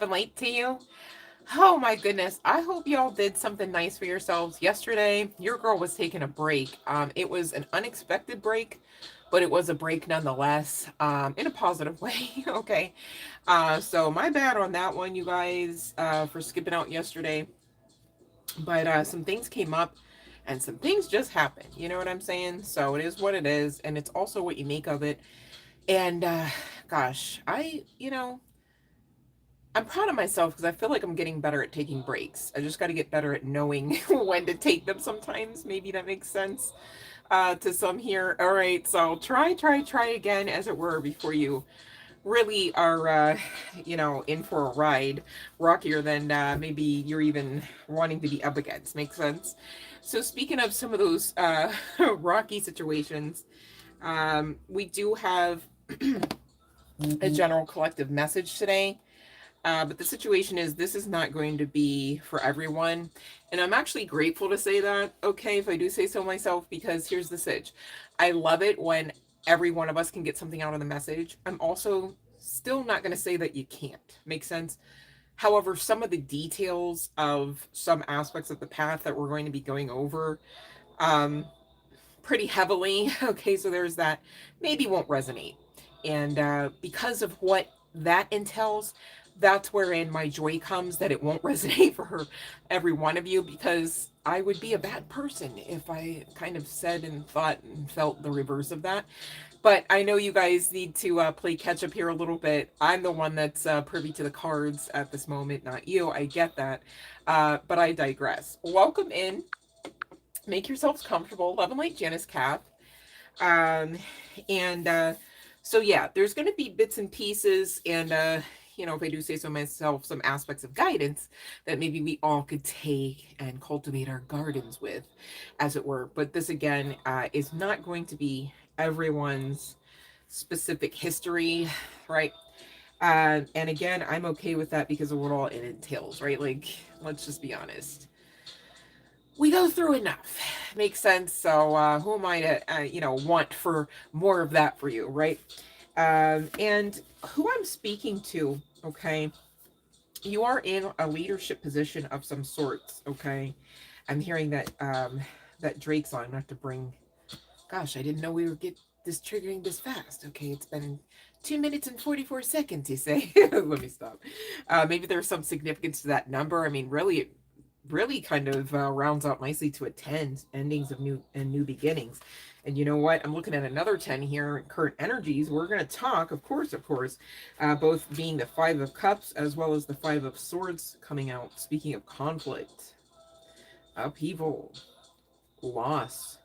and light to you. Oh my goodness. I hope y'all did something nice for yourselves yesterday. Your girl was taking a break. It was an unexpected break, but it was a break nonetheless, in a positive way. Okay. So my bad on that one, you guys, for skipping out yesterday. But some things came up and some things just happened. You know what I'm saying? So it is what it is, and it's also what you make of it. And gosh, I'm proud of myself because I feel like I'm getting better at taking breaks. I just got to get better at knowing when to take them sometimes. Maybe that makes sense to some here. All right, so try again, as it were, before you really are, in for a ride, rockier than maybe you're even wanting to be up against. Makes sense? So speaking of some of those rocky situations, we do have a general collective message today. But the situation is, this is not going to be for everyone. And I'm actually grateful to say that, okay, if I do say so myself, because here's the sitch. I love it when every one of us can get something out of the message. I'm also still not going to say that you can't. Make sense? However, some of the details of some aspects of the path that we're going to be going over um, pretty heavily, okay, so there's that, maybe won't resonate. And because of what that entails, that's wherein my joy comes, that it won't resonate for every one of you, because I would be a bad person if I kind of said and thought and felt the reverse of that. But I know you guys need to play catch up here a little bit. I'm the one that's privy to the cards at this moment, not you. I get that. But I digress. Welcome in. Make yourselves comfortable. Love and Light Janice Cap. Um, and so yeah, there's going to be bits and pieces, and if I do say so myself, some aspects of guidance that maybe we all could take and cultivate our gardens with, as it were. But this again is not going to be everyone's specific history, right? And again, I'm okay with that because of what all it entails, right? Like, let's just be honest, we go through enough. Makes sense. So who am I to want for more of that for you, right? And who I'm speaking to, okay, you are in a leadership position of some sorts, okay? I'm hearing that that Drake song, not to bring, gosh, I didn't know we would get this triggering this fast. Okay, it's been 2 minutes and 44 seconds, you say. Let me stop. Maybe there's some significance to that number. I mean, really kind of rounds out nicely to a 10, endings of new beginnings. And you know what, I'm looking at another 10 here, current energies. We're going to talk, of course, both being the 5 of Cups as well as the 5 of Swords coming out. Speaking of conflict, upheaval, loss,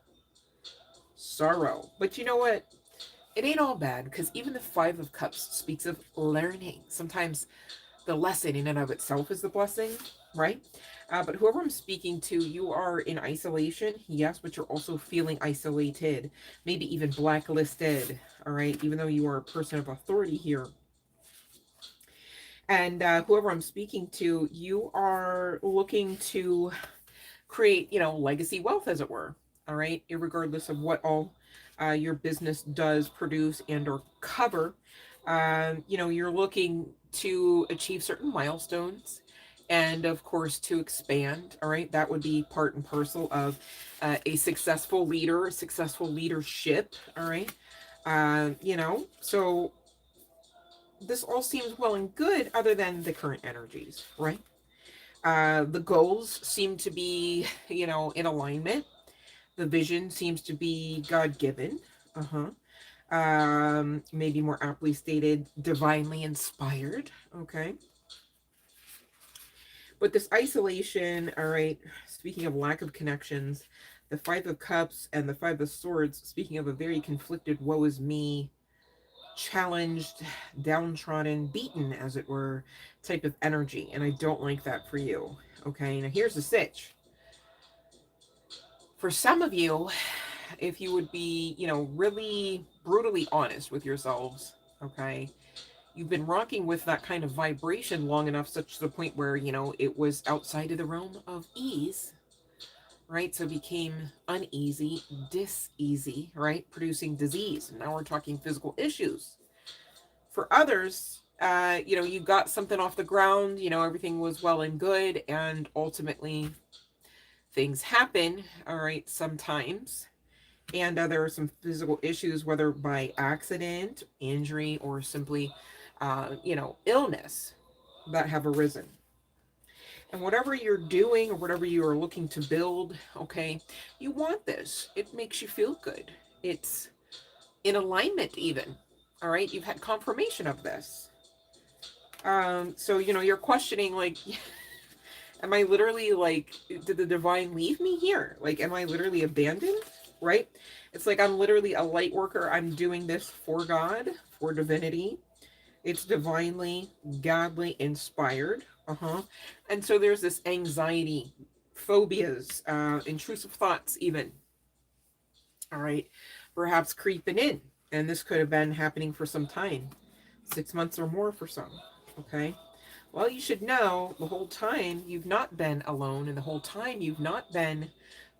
sorrow. But you know what, it ain't all bad, because even the 5 of Cups speaks of learning. Sometimes the lesson in and of itself is the blessing, right? But whoever I'm speaking to, you are in isolation, yes, but you're also feeling isolated, maybe even blacklisted, all right, even though you are a person of authority here. And whoever I'm speaking to, you are looking to create, legacy wealth, as it were, all right, irregardless of what all your business does produce and or cover. You're looking to achieve certain milestones, and of course to expand. All right, that would be part and parcel of a successful leader, a successful leadership. All right, so this all seems well and good, other than the current energies, right? The goals seem to be, in alignment. The vision seems to be God-given. Maybe more aptly stated, divinely inspired. Okay. But this isolation, all right, speaking of lack of connections, the 5 of Cups and the 5 of Swords, speaking of a very conflicted, woe is me, challenged, downtrodden, beaten, as it were, type of energy. And I don't like that for you. Okay, now here's the sitch. For some of you, if you would be, really brutally honest with yourselves, okay, you've been rocking with that kind of vibration long enough, such to the point where, it was outside of the realm of ease, right? So it became uneasy, dis-easy, right? Producing disease. And now we're talking physical issues. For others, you know, you got something off the ground, you know, everything was well and good, and ultimately things happen, all right, sometimes. And there are some physical issues, whether by accident, injury, or simply, you know, illness that have arisen. And whatever you're doing or whatever you are looking to build, okay, you want this. It makes you feel good. It's in alignment, even. All right, you've had confirmation of this. So, you know, you're questioning, like, am I literally, like, did the divine leave me here? Like, am I literally abandoned? Right? It's like I'm literally a light worker. I'm doing this for God, for divinity. It's divinely, godly inspired. And so there's this anxiety, phobias, intrusive thoughts, even. All right. Perhaps creeping in. And this could have been happening for some time, 6 months or more for some. Okay. Well, you should know the whole time you've not been alone, and the whole time you've not been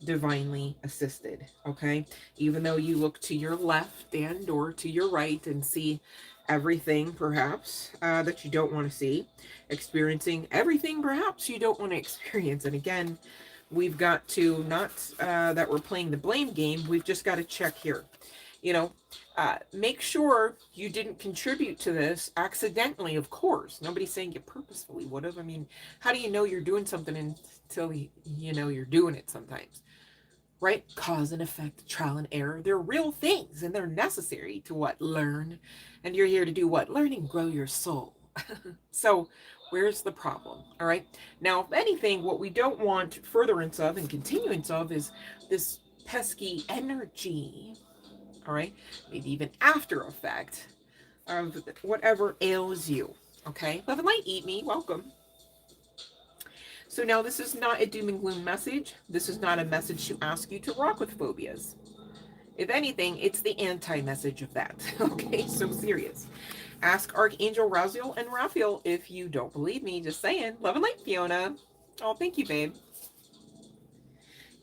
divinely assisted. Okay. Even though you look to your left and or to your right and see everything perhaps that you don't want to see, experiencing everything perhaps you don't want to experience. And again, we've got to not that we're playing the blame game. We've just got to check here. You know, make sure you didn't contribute to this accidentally, of course. Nobody's saying you purposefully would have. I mean, how do you know you're doing something until you know you're doing it sometimes? Right? Cause and effect, trial and error. They're real things, and they're necessary to what? Learn. And you're here to do what? Learn and grow your soul. So where's the problem? All right. Now, if anything, what we don't want furtherance of and continuance of is this pesky energy. All right. Maybe even after effect of whatever ails you. Okay. Love and light, eat me. Welcome. So now this is not a doom and gloom message. This is not a message to ask you to rock with phobias. If anything, it's the anti-message of that. Okay, so serious. Ask Archangel Raziel and Raphael if you don't believe me. Just saying. Love and light, Fiona. Oh, thank you, babe.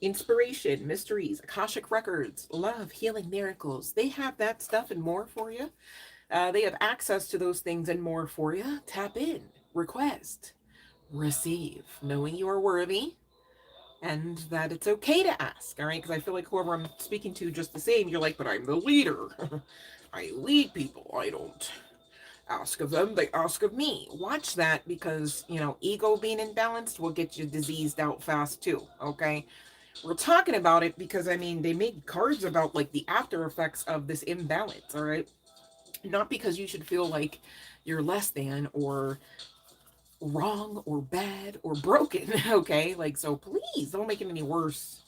Inspiration, mysteries, Akashic records, love, healing, miracles. They have that stuff and more for you. They have access to those things and more for you. Tap in, request, receive, knowing you are worthy and that it's okay to ask. All right, because I feel like whoever I'm speaking to just the same, you're like, but I'm the leader. I lead people. I don't ask of them, they ask of me. Watch that, because, you know, ego being imbalanced will get you diseased out fast too. Okay, we're talking about it because, I mean, they made cards about like the after effects of this imbalance. All right, not because you should feel like you're less than or wrong or bad or broken. Okay, like, so please don't make it any worse.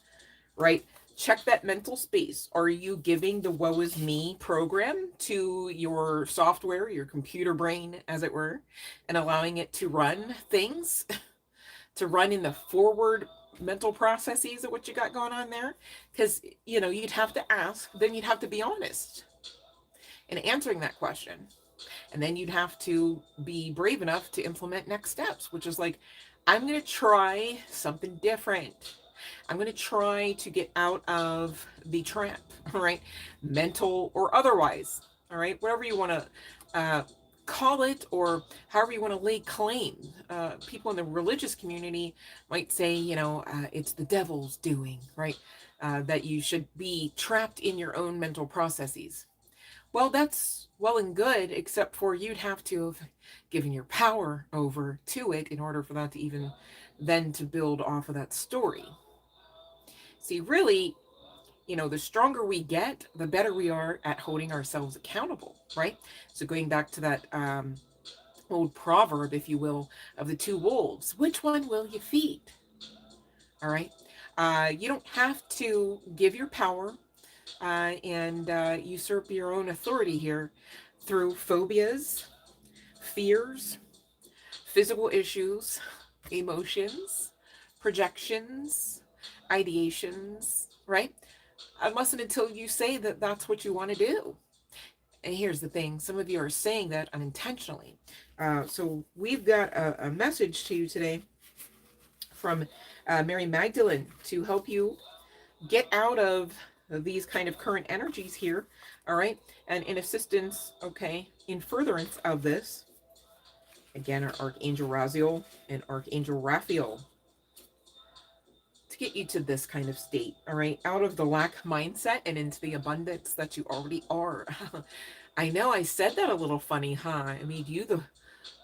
Right? Check that mental space. Are you giving the woe is me program to your software, your computer brain, as it were, and allowing it to run things, to run in the forward mental processes of what you got going on there? Because, you know, you'd have to ask, then you'd have to be honest in answering that question. And then you'd have to be brave enough to implement next steps, which is like, I'm going to try something different. I'm going to try to get out of the trap, all right? Mental or otherwise, all right? Whatever you want to call it, or however you want to lay claim. People in the religious community might say, you know, it's the devil's doing, right? That you should be trapped in your own mental processes. Well, that's well and good, except for you'd have to have given your power over to it in order for that to even then to build off of that story. See, really, you know, the stronger we get, the better we are at holding ourselves accountable, right? So going back to that old proverb, if you will, of the two wolves, which one will you feed? All right. You don't have to give your power and usurp your own authority here through phobias, fears, physical issues, emotions, projections, ideations, right? Unless and until you say that that's what you want to do. And here's the thing, some of you are saying that unintentionally. So we've got a message to you today from Mary Magdalene to help you get out of these kind of current energies here, all right? And in assistance, okay, in furtherance of this, Again, our Archangel Raziel and Archangel Raphael to get you to this kind of state, all right? Out of the lack mindset and into the abundance that you already are. I know I said that a little funny, huh? I made you the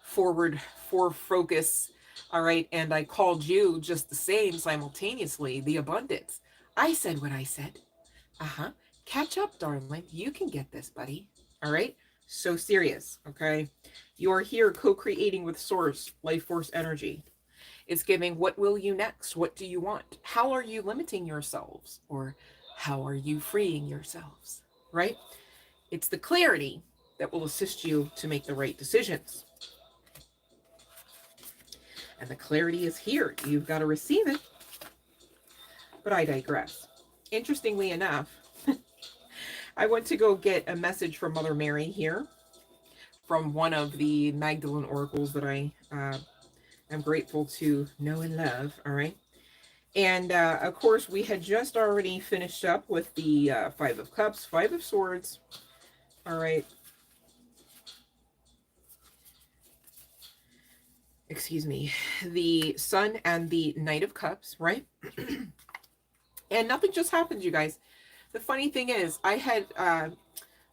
forward for focus, all right? And I called you just the same simultaneously, the abundance. I said what I said. Catch up, darling. You can get this, buddy. All right? So serious, okay? You are here co-creating with source, life force energy. It's giving, what will you next? What do you want? How are you limiting yourselves? Or how are you freeing yourselves? Right? It's the clarity that will assist you to make the right decisions. And the clarity is here. You've got to receive it. But I digress. Interestingly enough, I went to go get a message from Mother Mary here from one of the Magdalene oracles that I am grateful to know and love. All right. And of course, we had just already finished up with the Five of Cups, Five of Swords. All right. Excuse me. The Sun and the Knight of Cups, right? And nothing just happened, you guys. The funny thing is, I had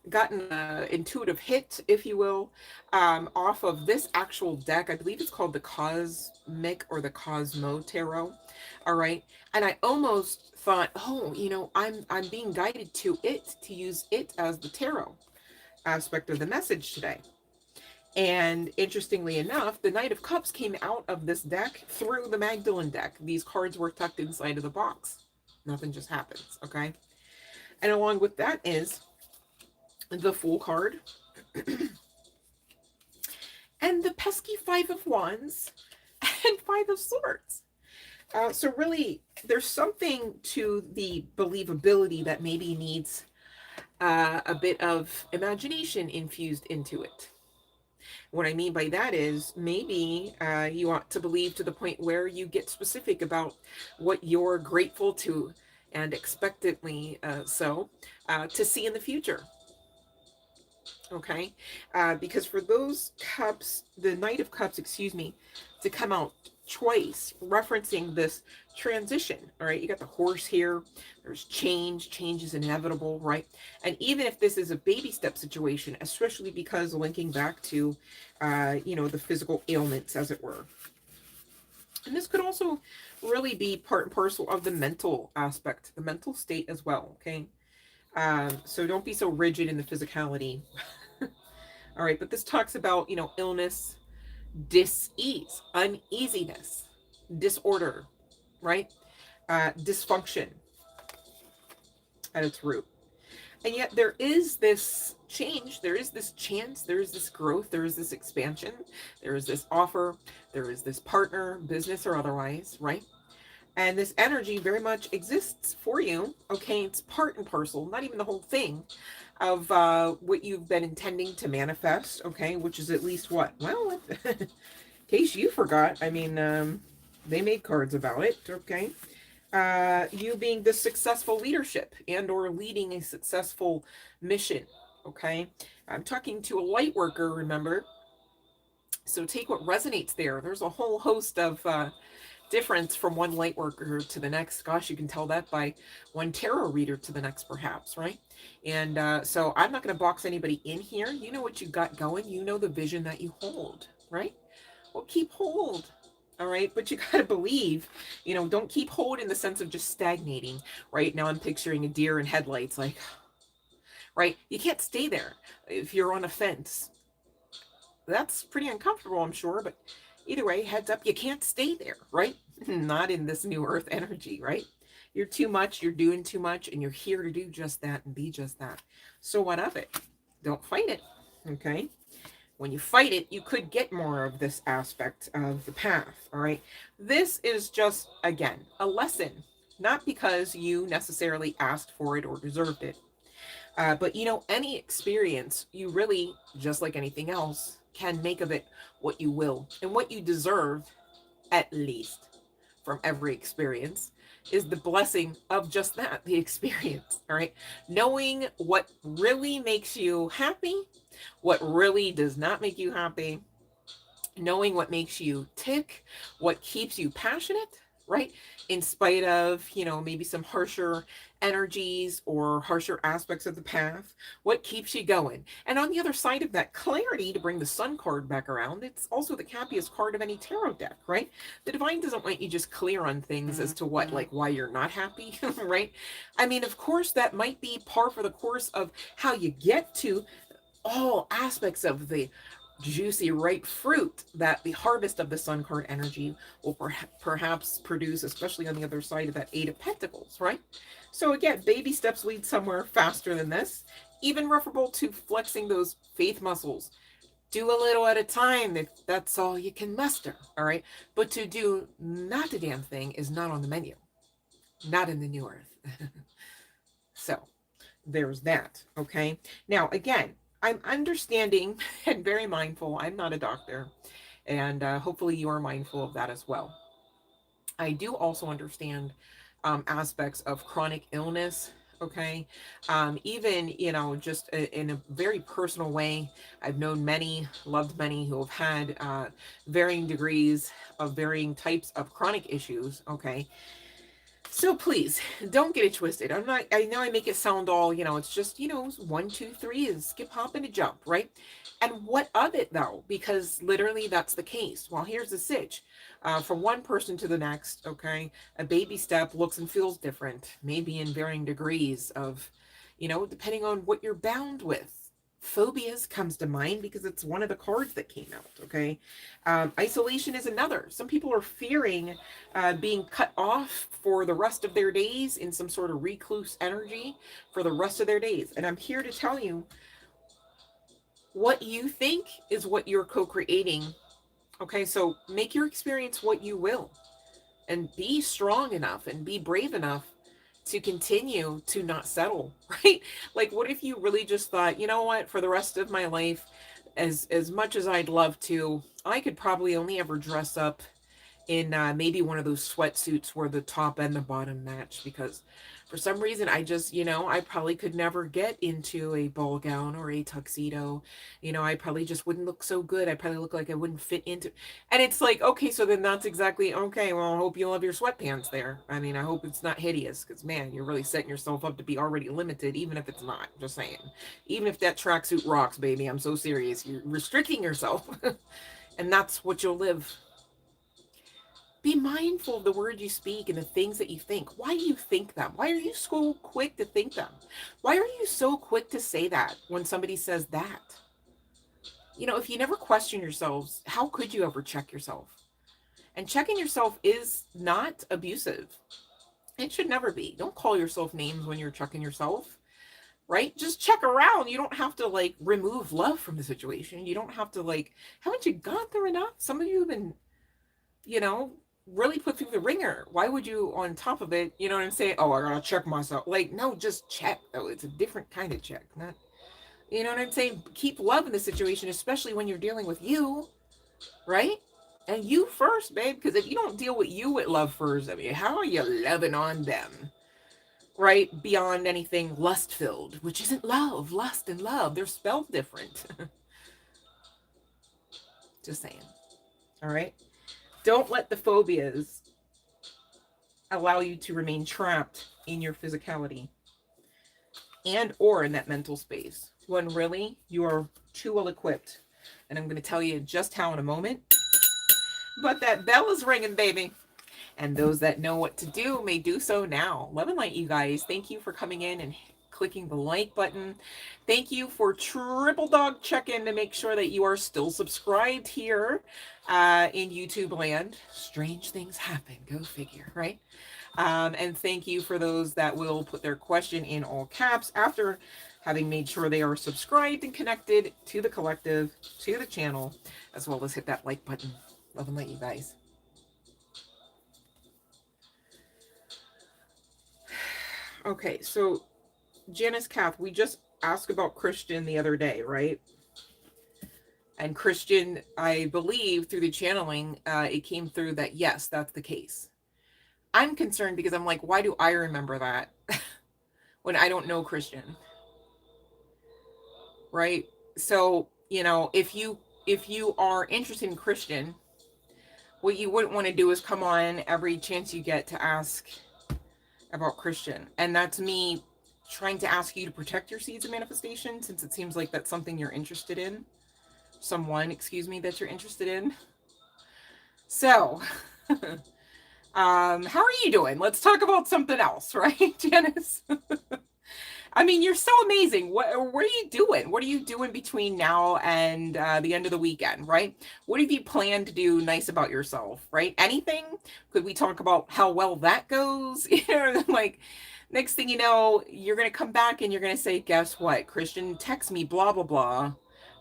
gotten an intuitive hit, if you will, off of this actual deck. I believe it's called the Cosmic or the Cosmo Tarot. All right. And I almost thought, oh, you know, I'm being guided to use it as the tarot aspect of the message today. And interestingly enough, the Knight of Cups came out of this deck through the Magdalene deck. These cards were tucked inside of the box. Nothing just happens, okay? And along with that is the Fool card. And the pesky Five of Wands and Five of Swords. So really, there's something to the believability that maybe needs a bit of imagination infused into it. What I mean by that is maybe you ought to believe to the point where you get specific about what you're grateful to and expectantly to see in the future. Okay? Because for those cups, the Knight of Cups, excuse me, to come out twice, referencing this transition, all right? You got the horse here. There's change. Change is inevitable, right? And even if this is a baby step situation, especially because linking back to, you know, the physical ailments, as it were. And this could also really be part and parcel of the mental aspect, the mental state as well, okay? So don't be so rigid in the physicality. All right, but this talks about, you know, illness, dis-ease, uneasiness, disorder, right? Dysfunction at its root. And yet there is this change, there is this chance, there is this growth, there is this expansion, there is this offer, there is this partner, business or otherwise, right? And this energy very much exists for you, okay? It's part and parcel, not even the whole thing, of what you've been intending to manifest, okay? Which is at least what? Well, in case you forgot, I mean, they made cards about it, okay? You being the successful leadership and or leading a successful mission, okay? I'm talking to a light worker, remember? So take what resonates there. There's a whole host of difference from one light worker to the next. Gosh, you can tell that by one tarot reader to the next, perhaps, right? And so I'm not going to box anybody in here. You know what you got going. You know the vision that you hold, right? Well, keep hold. All right. But you got to believe, you know, don't keep hold in the sense of just stagnating. Right now I'm picturing a deer in headlights, like, right. You can't stay there if you're on a fence. That's pretty uncomfortable, I'm sure. But either way, heads up, you can't stay there, right? Not in this new earth energy, right? You're too much. You're doing too much. And you're here to do just that and be just that. So what of it? Don't fight it. Okay. When you fight it, you could get more of this aspect of the path, all right? This is just, again, a lesson, not because you necessarily asked for it or deserved it. But, you know, any experience, you really, just like anything else, can make of it what you will. And what you deserve, at least, from every experience, is the blessing of just that, the experience, all right? Knowing what really makes you happy, what really does not make you happy, knowing what makes you tick, what keeps you passionate, right? In spite of, maybe some harsher energies or harsher aspects of the path, what keeps you going? And on the other side of that clarity, to bring the sun card back around, it's also the happiest card of any tarot deck, right? The divine doesn't want you just clear on things as to what, like why you're not happy, right? I mean, of course, that might be par for the course of how you get to all aspects of the juicy ripe fruit that the harvest of the sun card energy will perhaps produce, especially on the other side of that Eight of Pentacles, right? So again, baby steps lead somewhere faster than this, even referable to flexing those faith muscles. Do a little at a time if that's all you can muster, all right? But to do not a damn thing is not on the menu, not in the new earth. So there's that, okay? Now, again, I'm understanding and very mindful. I'm not a doctor, and hopefully you are mindful of that as well. I do also understand aspects of chronic illness, okay? Even, just in a very personal way, I've known many, loved many who have had varying degrees of varying types of chronic issues, okay? So please don't get it twisted. I know I make it sound all, it's just, 1, 2, 3 is skip, hop, and a jump, right? And what of it though? Because literally that's the case. Well, here's the sitch. From one person to the next, okay, a baby step looks and feels different, maybe in varying degrees of, depending on what you're bound with. Phobias comes to mind because it's one of the cards that came out, okay? Isolation is another. Some people are fearing being cut off for the rest of their days in some sort of recluse energy for the rest of their days. And I'm here to tell you, what you think is what you're co-creating, okay? So make your experience what you will, and be strong enough and be brave enough to continue to not settle, right? Like, what if you really just thought, you know what, for the rest of my life, as much as I'd love to, I could probably only ever dress up in maybe one of those sweatsuits where the top and the bottom match, because for some reason I just, I probably could never get into a ball gown or a tuxedo. I probably just wouldn't look so good. I probably look like I wouldn't fit into. And it's like, okay, so then that's exactly okay. Well, I hope you love your sweatpants there. I mean, I hope it's not hideous, because man, you're really setting yourself up to be already limited, even if it's not. Just saying, even if that tracksuit rocks, baby, I'm so serious. You're restricting yourself, and that's what you'll live. Be mindful of the words you speak and the things that you think. Why do you think them? Why are you so quick to think them? Why are you so quick to say that when somebody says that? If you never question yourselves, how could you ever check yourself? And checking yourself is not abusive. It should never be. Don't call yourself names when you're checking yourself, right? Just check around. You don't have to remove love from the situation. You don't have to haven't you gone through enough? Some of you have been, really put through the ringer. Why would you, on top of it, you know what I'm saying? Oh, I gotta check myself. No, just check though. It's a different kind of check. Not, you know what I'm saying? Keep love in the situation, especially when you're dealing with you, right? And you first, babe, because if you don't deal with you with love first, I mean, how are you loving on them? Right? Beyond anything lust filled, which isn't love. Lust and love, they're spelled different. Just saying. All right? Don't let the phobias allow you to remain trapped in your physicality and or in that mental space when really you are too well equipped. And I'm going to tell you just how in a moment. But that bell is ringing, baby. And those that know what to do may do so now. Love and light, you guys. Thank you for coming in and clicking the like button. Thank you for triple dog check-in to make sure that you are still subscribed here in YouTube land. Strange things happen. Go figure, right? And thank you for those that will put their question in all caps after having made sure they are subscribed and connected to the collective, to the channel, as well as hit that like button. Love and light, you guys. Okay, so Janice Kath, we just asked about Christian the other day, right? And Christian, I believe through the channeling, it came through that, yes, that's the case. I'm concerned because I'm like, why do I remember that when I don't know Christian? Right? So, if you if you are interested in Christian, what you wouldn't want to do is come on every chance you get to ask about Christian. And that's me trying to ask you to protect your seeds of manifestation, since it seems like that's something you're interested in. Someone, excuse me, that you're interested in. So, how are you doing? Let's talk about something else, right, Janice? I mean, you're so amazing. What are you doing? What are you doing between now and the end of the weekend, right? What have you planned to do nice about yourself, right? Anything? Could we talk about how well that goes? You know, like, next thing you know, you're going to come back and you're going to say, guess what? Christian, text me, blah, blah, blah.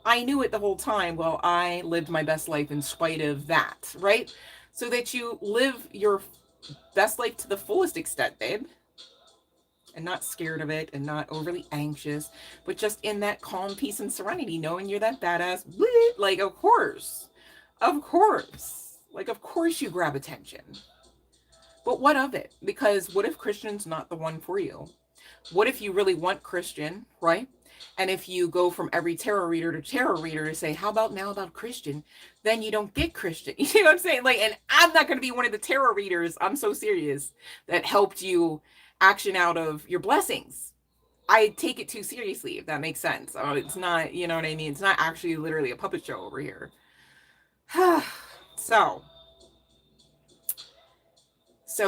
I knew it the whole time. Well, I lived my best life in spite of that, right? So that you live your best life to the fullest extent, babe. And not scared of it and not overly anxious, but just in that calm, peace, and serenity, knowing you're that badass. Bleep. Like, of course, like, of course you grab attention. But what of it? Because what if Christian's not the one for you? What if you really want Christian, right? And if you go from every tarot reader to tarot reader to say, how about now about Christian? Then you don't get Christian. You know what I'm saying? Like, and I'm not going to be one of the tarot readers, I'm so serious, that helped you action out of your blessings. I take it too seriously, if that makes sense. Oh, it's not, you know what I mean? It's not actually literally a puppet show over here. So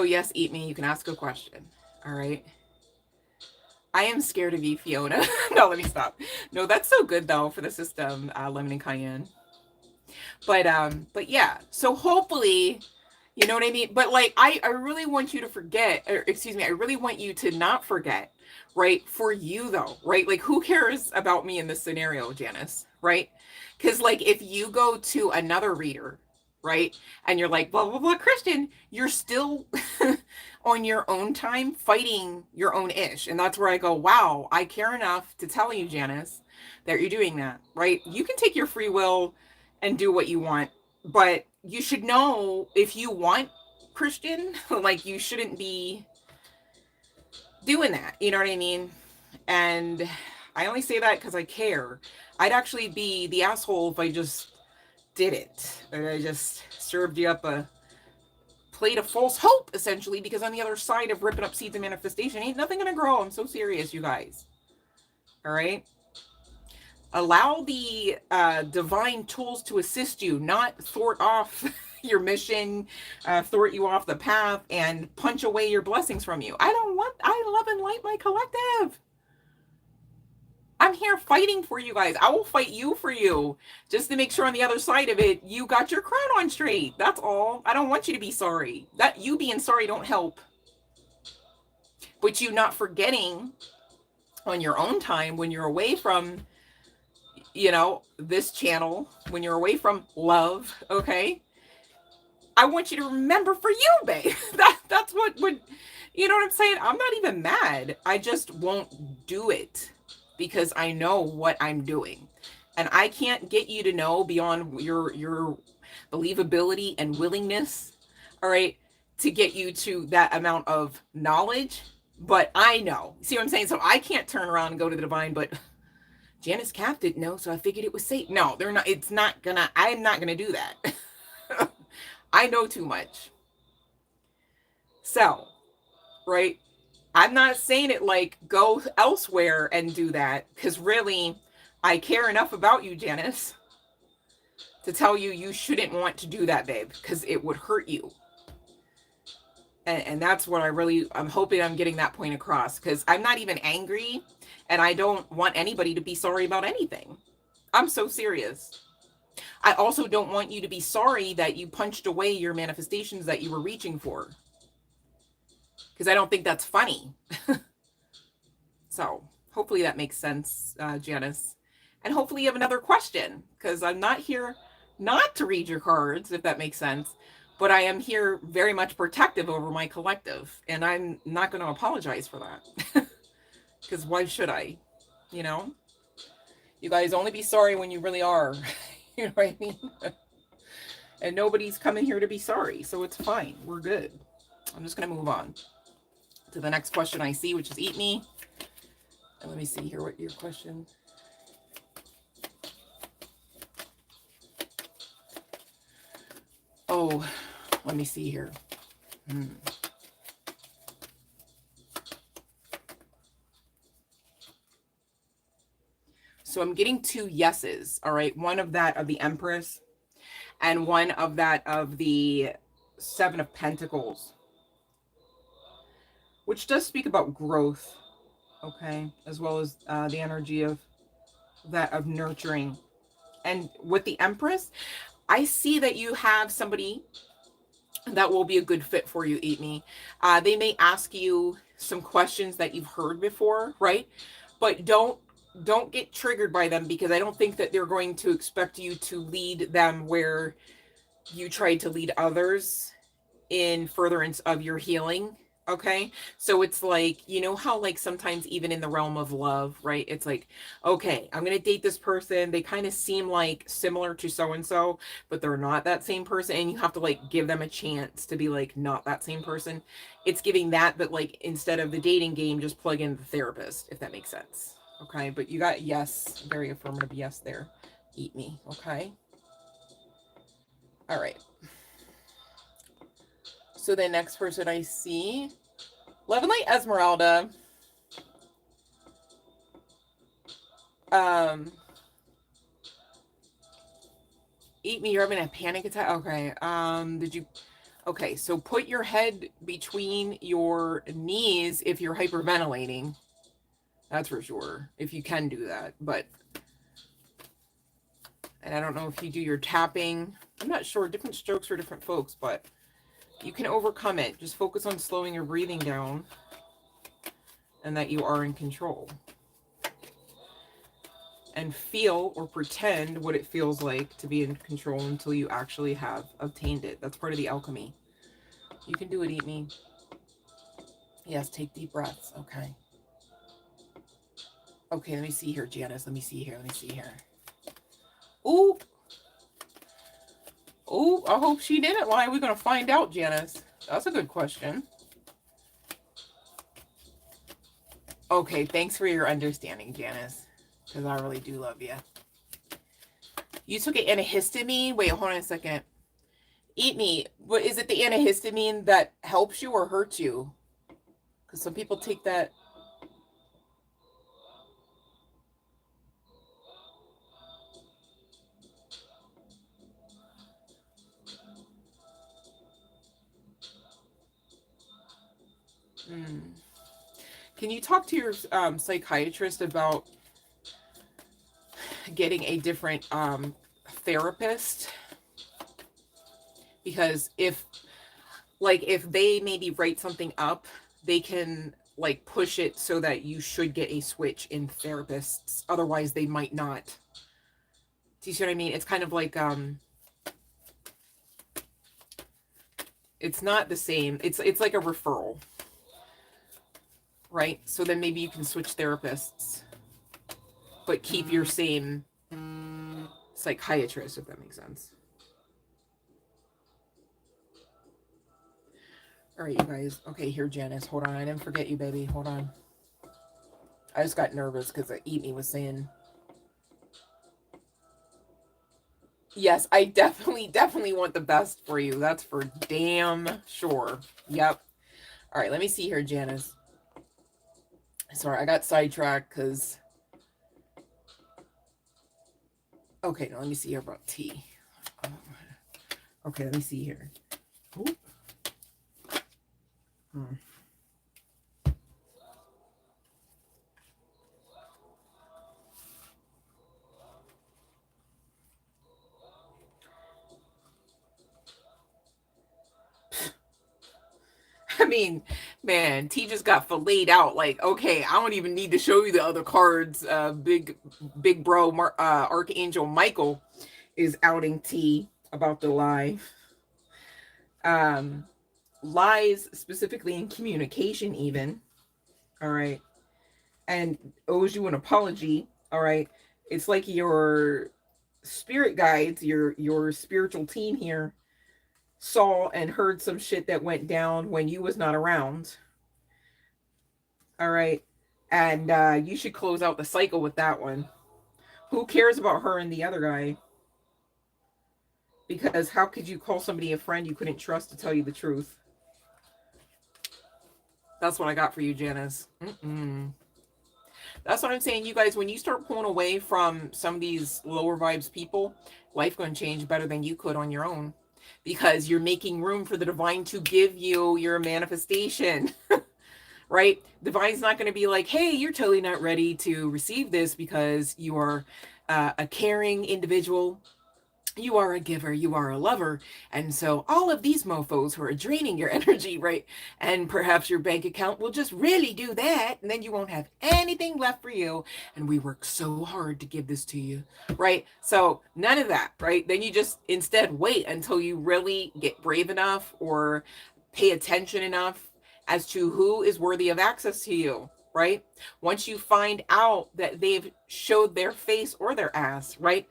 yes, eat me. You can ask a question. All right. I am scared of you, Fiona. No, let me stop. No, that's so good though for the system, lemon and cayenne. But yeah. So hopefully, you know what I mean? But like, I really want you to forget, or excuse me, I really want you to not forget, right? For you though, right? Like, who cares about me in this scenario, Janice, right? Because like, if you go to another reader, right, and you're like, blah, blah, blah, Christian, you're still on your own time fighting your own ish. And that's where I go, wow, I care enough to tell you, Janice, that you're doing that, right? You can take your free will and do what you want, but you should know, if you want Christian, like, you shouldn't be doing that. You know what I mean? And I only say that because I care. I'd actually be the asshole if I just did it. And I just served you up a plate of false hope, essentially, because on the other side of ripping up seeds of manifestation, ain't nothing gonna grow. I'm so serious, you guys. All right? Allow the divine tools to assist you, not thwart off your mission, thwart you off the path, and punch away your blessings from you. I love and light my collective. I'm here fighting for you guys. I will fight you for you, just to make sure on the other side of it, you got your crown on straight. That's all. I don't want you to be sorry. That you being sorry don't help. But you not forgetting on your own time, when you're away from, you know, this channel, when you're away from love, okay? I want you to remember for you, babe. That's what would, you know what I'm saying? I'm not even mad. I just won't do it because I know what I'm doing. And I can't get you to know beyond your believability and willingness, all right, to get you to that amount of knowledge. But I know. See what I'm saying? So I can't turn around and go to the divine, but Janice Cap didn't know, so I figured it was safe. No, they're not. It's not gonna. I'm not gonna do that. I know too much. So, right? I'm not saying it like go elsewhere and do that, because really, I care enough about you, Janice, to tell you you shouldn't want to do that, babe, because it would hurt you. And that's what I'm hoping I'm getting that point across, because I'm not even angry, and I don't want anybody to be sorry about anything. I'm so serious. I also don't want you to be sorry that you punched away your manifestations that you were reaching for, because I don't think that's funny. So hopefully that makes sense, Janice. And hopefully you have another question, because I'm not here not to read your cards, if that makes sense. But I am here very much protective over my collective. And I'm not going to apologize for that. Because why should I? You know? You guys only be sorry when you really are. You know what I mean? And nobody's coming here to be sorry. So it's fine. We're good. I'm just going to move on to the next question I see, which is Eat Me. And let me see here what your question. Oh, let me see here. So I'm getting 2 yeses, all right? One of that of the Empress and one of that of the 7 of Pentacles, which does speak about growth, okay? As well as the energy of that of nurturing. And with the Empress, I see that you have somebody that will be a good fit for you, Eat Me. They may ask you some questions that you've heard before, right? But don't get triggered by them, because I don't think that they're going to expect you to lead them where you tried to lead others in furtherance of your healing. Okay, so it's like, you know how like sometimes even in the realm of love, right, it's like, okay, I'm gonna date this person, they kind of seem like similar to so and so, but they're not that same person, and you have to like give them a chance to be like not that same person. It's giving that, but like instead of the dating game, just plug in the therapist, if that makes sense. Okay, but you got yes, very affirmative yes there, Eat Me. Okay, all right. So the next person I see, Love and Light Esmeralda. Eat Me, you're having a panic attack? Okay. Okay, so put your head between your knees if you're hyperventilating. That's for sure, if you can do that. But, and I don't know if you do your tapping. I'm not sure, different strokes for different folks, but you can overcome it. Just focus on slowing your breathing down and that you are in control. And feel or pretend what it feels like to be in control until you actually have obtained it. That's part of the alchemy. You can do it, Eat Me. Yes, take deep breaths. Okay. Okay, let me see here, Janice. Let me see here. Let me see here. Ooh. Ooh, I hope she didn't lie. We're going to find out, Janice. That's a good question. Okay, thanks for your understanding, Janice. Because I really do love you. You took an antihistamine? Wait, hold on a second. Eat Me. What is it, the antihistamine that helps you or hurts you? Because some people take that. Can you talk to your psychiatrist about getting a different therapist? Because if they maybe write something up, they can like push it so that you should get a switch in therapists. Otherwise, they might not. Do you see what I mean? It's kind of like it's not the same. It's like a referral, right? So then maybe you can switch therapists, but keep your same psychiatrist, if that makes sense. All right, you guys. Okay, here, Janice. Hold on. I didn't forget you, baby. Hold on. I just got nervous because Eat Me was saying. Yes, I definitely want the best for you. That's for damn sure. Yep. All right, let me see here, Janice. Sorry, I got sidetracked because... Okay, now let me see here about tea. Okay, let me see here. I mean, man, T just got filleted out. Like, okay, I don't even need to show you the other cards. Big bro, Archangel Michael is outing T about the lie. Lies specifically in communication, even. All right, and owes you an apology. All right, it's like your spirit guides, your spiritual team here, saw and heard some shit that went down when you was not around. All right. And you should close out the cycle with that one. Who cares about her and the other guy? Because how could you call somebody a friend you couldn't trust to tell you the truth? That's what I got for you, Janice. That's what I'm saying, you guys. When you start pulling away from some of these lower vibes people, life going to change better than you could on your own. Because you're making room for the divine to give you your manifestation. Right? Divine's not going to be like, hey, you're totally not ready to receive this because you are a caring individual. You are a giver, you are a lover. And so all of these mofos who are draining your energy, right? And perhaps your bank account will just really do that. And then you won't have anything left for you. And we work so hard to give this to you, right? So none of that, right? Then you just instead wait until you really get brave enough or pay attention enough as to who is worthy of access to you, right? Once you find out that they've showed their face or their ass, right?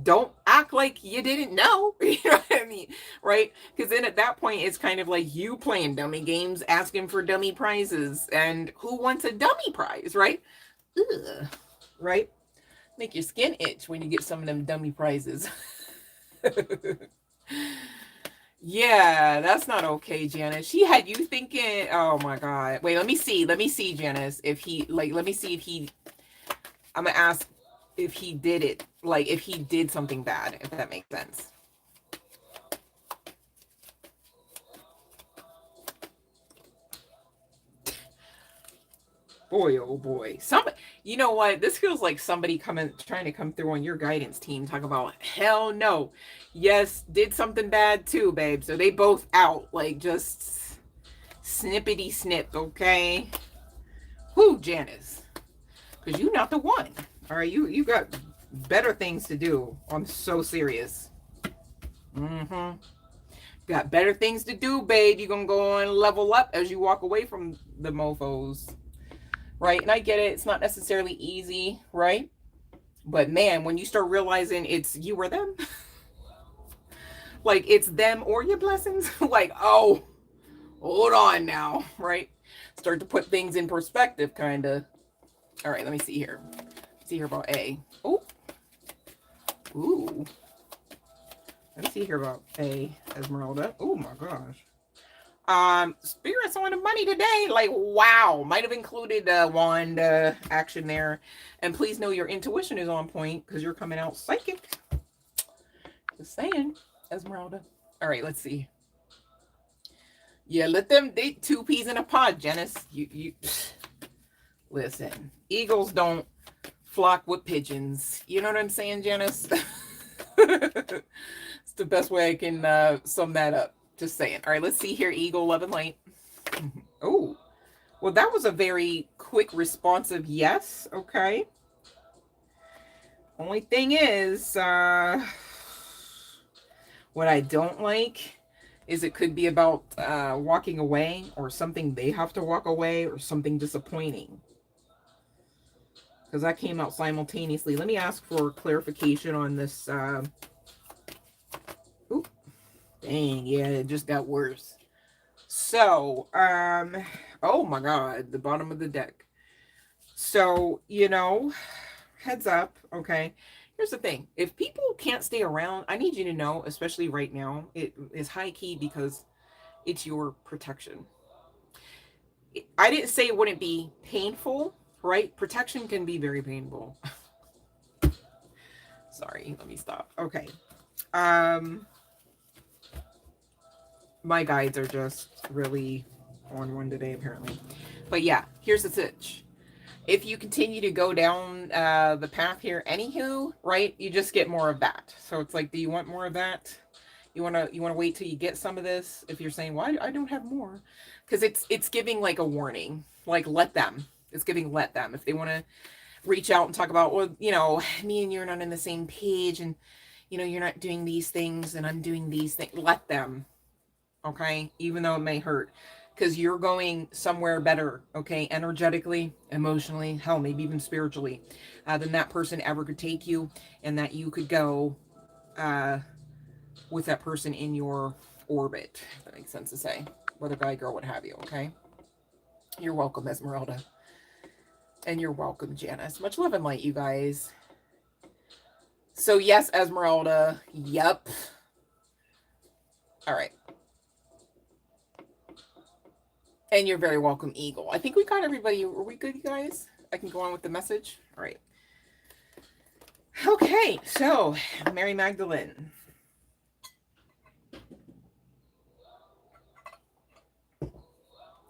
Don't act like you didn't know. You know what I mean? Right? Because then at that point, it's kind of like you playing dummy games, asking for dummy prizes. And who wants a dummy prize, right? Ugh. Right? Make your skin itch when you get some of them dummy prizes. Yeah, that's not okay, Janice. She had you thinking, oh my God. Wait, let me see. Let me see, Janice. If he, like, let me see if he, I'm going to ask if he did it, like if he did something bad, if that makes sense. Boy, oh boy. Somebody, you know what? This feels like somebody trying to come through on your guidance team. Talk about, hell no. Yes, did something bad too, babe. So they both out, like just snippety snip, okay? Who, Janice? Because you not the one. All right, you got better things to do. I'm so serious. Got better things to do, babe. You're gonna go on level up as you walk away from the mofos, right? And I get it, it's not necessarily easy, right? But man, when you start realizing it's you or them, like it's them or your blessings, like, oh, hold on now, right? Start to put things in perspective, kind of. All right, let me see here. See here about A. Oh, ooh. Let me see here about A, Esmeralda. Oh my gosh. Spirits on the money today. Like, wow. Might have included wand action there. And please know your intuition is on point because you're coming out psychic. Just saying, Esmeralda. All right, let's see. Yeah, let them, they two peas in a pod, Janice. You listen. Eagles don't flock with pigeons. You know what I'm saying, Janice? It's the best way I can sum that up. Just saying. All right, let's see here. Eagle, love and light. Oh, well, that was a very quick, responsive yes. Okay. Only thing is, what I don't like is it could be about walking away or something they have to walk away or something disappointing. Because that came out simultaneously. Let me ask for clarification on this. Oop. Dang, yeah, it just got worse. So, oh my God, the bottom of the deck. So, you know, heads up, okay? Here's the thing. If people can't stay around, I need you to know, especially right now, it is high key because it's your protection. I didn't say it wouldn't be painful, right? Protection can be very painful. Sorry, let me stop. Okay. My guides are just really on one today, apparently. But yeah, here's the sitch. If you continue to go down the path here, anywho, right, you just get more of that. So it's like, do you want more of that? You wanna wait till you get some of this? If you're saying, why I don't have more, because it's giving like a warning, like let them. It's giving let them. If they want to reach out and talk about, well, you know, me and you're not on the same page, and you know, you're not doing these things, and I'm doing these things. Let them. Okay, even though it may hurt, because you're going somewhere better, okay, energetically, emotionally, hell, maybe even spiritually, than that person ever could take you, and that you could go with that person in your orbit, if that makes sense to say, whether guy, girl, what have you, okay? You're welcome, Esmeralda. And you're welcome, Janice. Much love and light, you guys. So yes, Esmeralda, yep. All right. And you're very welcome, Eagle. I think we got everybody. Are we good, you guys? I can go on with the message. All right. Okay, so Mary Magdalene.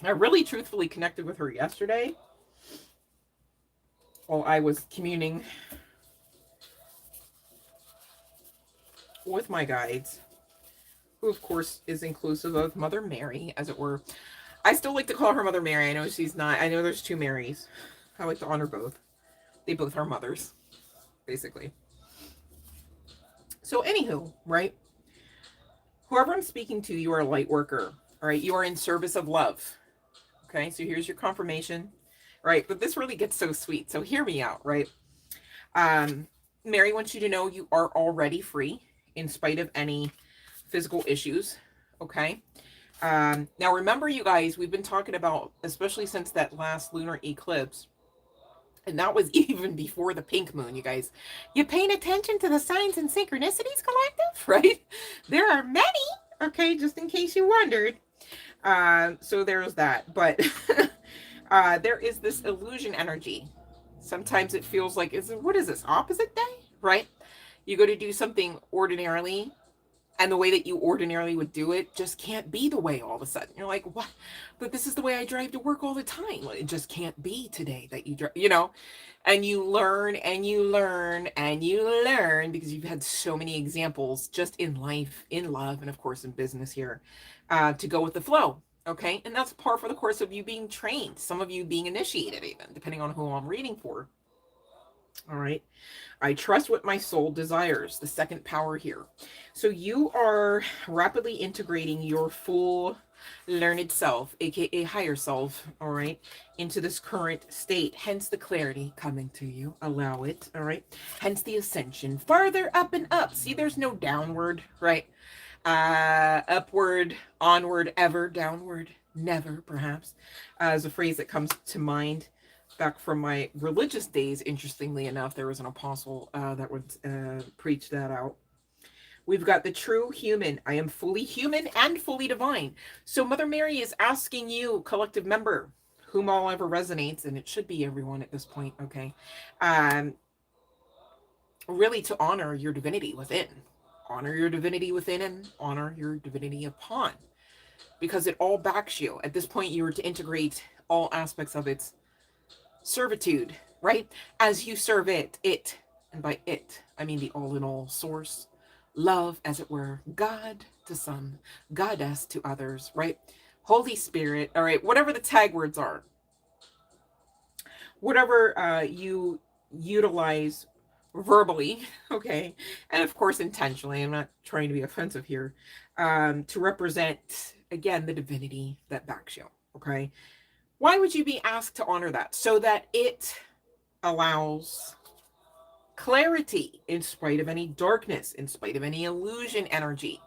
I really truthfully connected with her yesterday while I was communing with my guides, who of course is inclusive of Mother Mary, as it were. I still like to call her Mother Mary. I know she's not. I know there's two Marys. I like to honor both. They both are mothers, basically. So anywho, right? Whoever I'm speaking to, you are a light worker. All right. You are in service of love. Okay. So here's your confirmation. Right. But this really gets so sweet. So hear me out. Right. Mary wants you to know you are already free in spite of any physical issues. Okay. Now remember, you guys, we've been talking about, especially since that last lunar eclipse, and that was even before the pink moon, you guys. You paying attention to the signs and synchronicities, collective, right? There are many, okay, just in case you wondered. So there's that. But there is this illusion energy. Sometimes it feels like, what is this, opposite day, right? You go to do something ordinarily, and the way that you ordinarily would do it just can't be the way all of a sudden. You're like, what? But this is the way I drive to work all the time. It just can't be today that you drive, you know? And you learn and you learn and you learn, because you've had so many examples just in life, in love, and of course in business here, to go with the flow. Okay. And that's par for the course of you being trained, some of you being initiated, even depending on who I'm reading for. All right. I trust what my soul desires, the second power here. So you are rapidly integrating your full learned self, aka higher self, all right, into this current state. Hence the clarity coming to you. Allow it, all right. Hence the ascension, farther up and up. See, there's no downward, right? Upward, onward, ever, downward, never, perhaps, is a phrase that comes to mind. Back from my religious days, interestingly enough, there was an apostle that would preach that out. We've got the true human. I am fully human and fully divine. So Mother Mary is asking you, collective member, whom all ever resonates, and it should be everyone at this point, okay, really to honor your divinity within. Honor your divinity within and honor your divinity upon. Because it all backs you. At this point, you are to integrate all aspects of its servitude, right? As you serve it, and by it, I mean the all-in-all source, love, as it were, God to some, goddess to others, right? Holy Spirit, all right, whatever the tag words are, whatever you utilize verbally, okay, and of course intentionally, I'm not trying to be offensive here, to represent, again, the divinity that backs you, okay? Why would you be asked to honor that? So that it allows clarity in spite of any darkness, in spite of any illusion energy.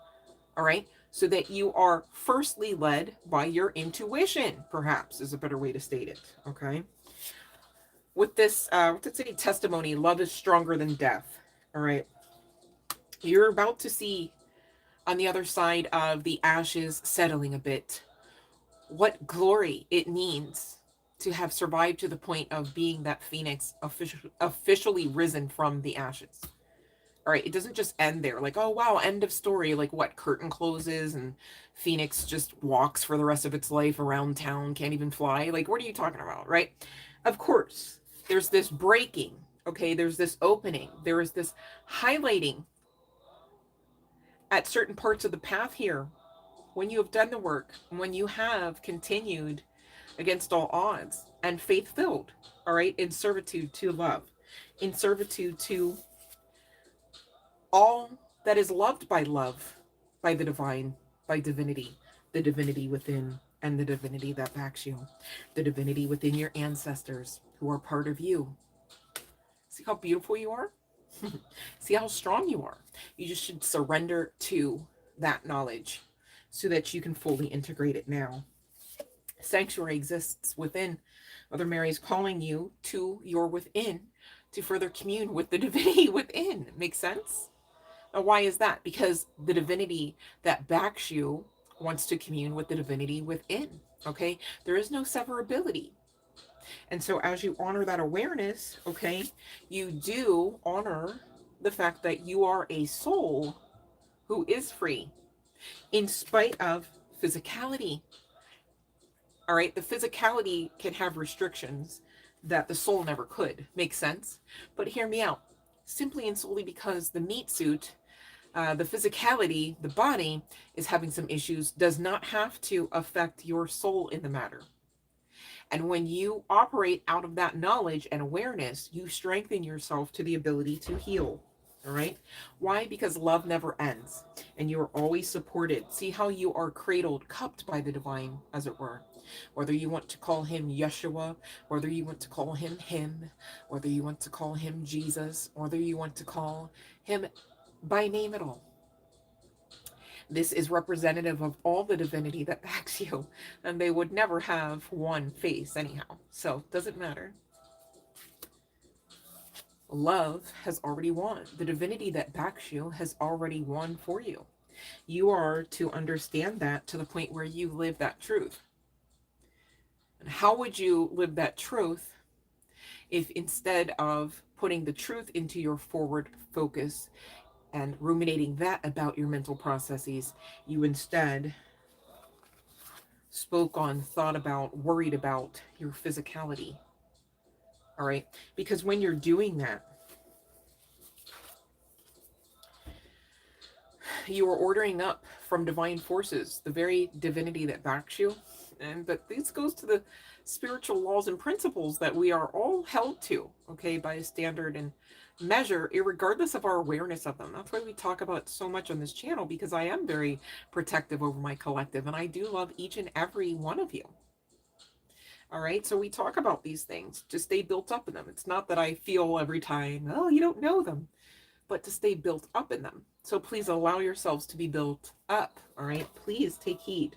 All right. So that you are firstly led by your intuition, perhaps is a better way to state it. Okay. With this testimony, love is stronger than death. All right. You're about to see on the other side of the ashes settling a bit what glory it means to have survived to the point of being that phoenix officially risen from the ashes. All right, it doesn't just end there. Like, oh, wow, end of story. Like, what, curtain closes and Phoenix just walks for the rest of its life around town, can't even fly? Like, what are you talking about, right? Of course, there's this breaking, okay? There's this opening. There is this highlighting at certain parts of the path here. When you have done the work, when you have continued against all odds and faith-filled, all right, in servitude to love, in servitude to all that is loved by love, by the divine, by divinity, the divinity within, and the divinity that backs you, the divinity within your ancestors who are part of you. See how beautiful you are? See how strong you are? You just should surrender to that knowledge so that you can fully integrate it now. Sanctuary exists within. Mother Mary is calling you to your within to further commune with the divinity within. Makes sense? Why is that? Because the divinity that backs you wants to commune with the divinity within. Okay, there is no severability. And so as you honor that awareness, okay, you do honor the fact that you are a soul who is free in spite of physicality. All right, the physicality can have restrictions that the soul never could. Makes sense? But hear me out. Simply and solely because the meat suit, the physicality, the body is having some issues, does not have to affect your soul in the matter. And when you operate out of that knowledge and awareness, you strengthen yourself to the ability to heal. All right. Why? Because love never ends and you're always supported. See how you are cradled, cupped by the divine, as it were. Whether you want to call him Yeshua, whether you want to call him, whether you want to call him Jesus, whether you want to call him by name at all. This is representative of all the divinity that backs you, and they would never have one face anyhow. So it doesn't matter. Love has already won. The divinity that backs you has already won for you. You are to understand that to the point where you live that truth. And how would you live that truth if instead of putting the truth into your forward focus and ruminating that about your mental processes, you instead spoke on, thought about, worried about your physicality? All right? Because when you're doing that, you are ordering up from divine forces, the very divinity that backs you. And but this goes to the spiritual laws and principles that we are all held to, okay, by a standard and measure, regardless of our awareness of them. That's why we talk about so much on this channel, because I am very protective over my collective, and I do love each and every one of you. All right, so we talk about these things to stay built up in them. It's not that I feel every time, oh, you don't know them, but to stay built up in them. So please allow yourselves to be built up. All right, please take heed.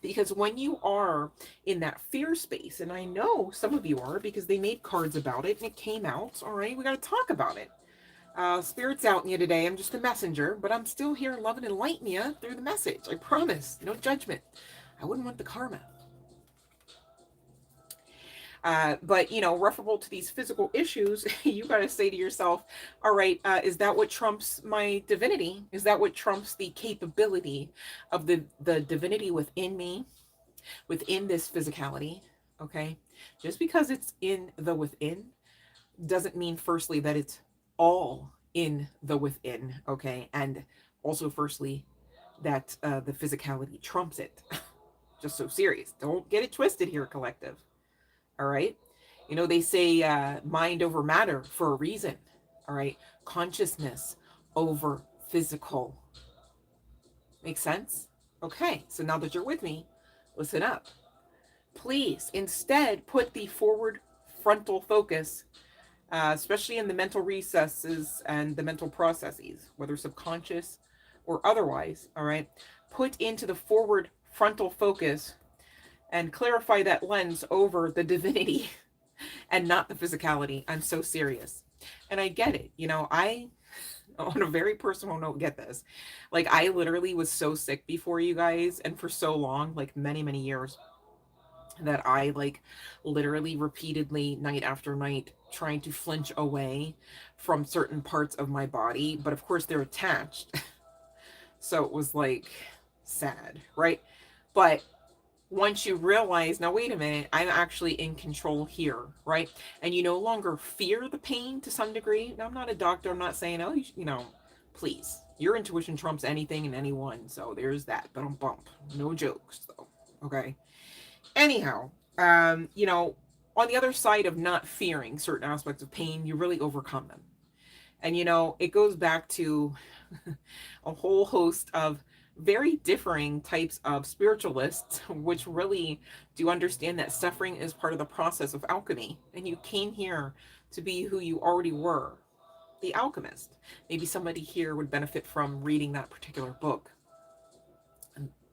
Because when you are in that fear space, and I know some of you are because they made cards about it and it came out, all right, we got to talk about it. Spirit's out in you today. I'm just a messenger, but I'm still here loving and enlightening you through the message. I promise. No judgment. I wouldn't want the karma. But, you know, referable to these physical issues, you got to say to yourself, all right, is that what trumps my divinity? Is that what trumps the capability of the divinity within me, within this physicality? Okay. Just because it's in the within doesn't mean firstly that it's all in the within. Okay. And also firstly that the physicality trumps it. Just so serious. Don't get it twisted here, collective. All right. You know, they say mind over matter for a reason. All right. Consciousness over physical. Make sense? Okay. So now that you're with me, listen up. Please instead put the forward frontal focus, especially in the mental recesses and the mental processes, whether subconscious or otherwise. All right. Put into the forward frontal focus and clarify that lens over the divinity and not the physicality. I'm so serious. And I get it. You know, I, on a very personal note, get this. Like, I literally was so sick before, you guys, and for so long, like many, many years, that I, like, literally repeatedly, night after night, trying to flinch away from certain parts of my body. But of course, they're attached. So it was, like, sad, right? But once you realize, now wait a minute, I'm actually in control here, right? And you no longer fear the pain to some degree. Now, I'm not a doctor. I'm not saying, oh, you know, please. Your intuition trumps anything and anyone. So there's that. But bump. No jokes, though. Okay. Anyhow, you know, on the other side of not fearing certain aspects of pain, you really overcome them. And, you know, it goes back to a whole host of very differing types of spiritualists, which really do understand that suffering is part of the process of alchemy. And you came here to be who you already were, the alchemist. Maybe somebody here would benefit from reading that particular book,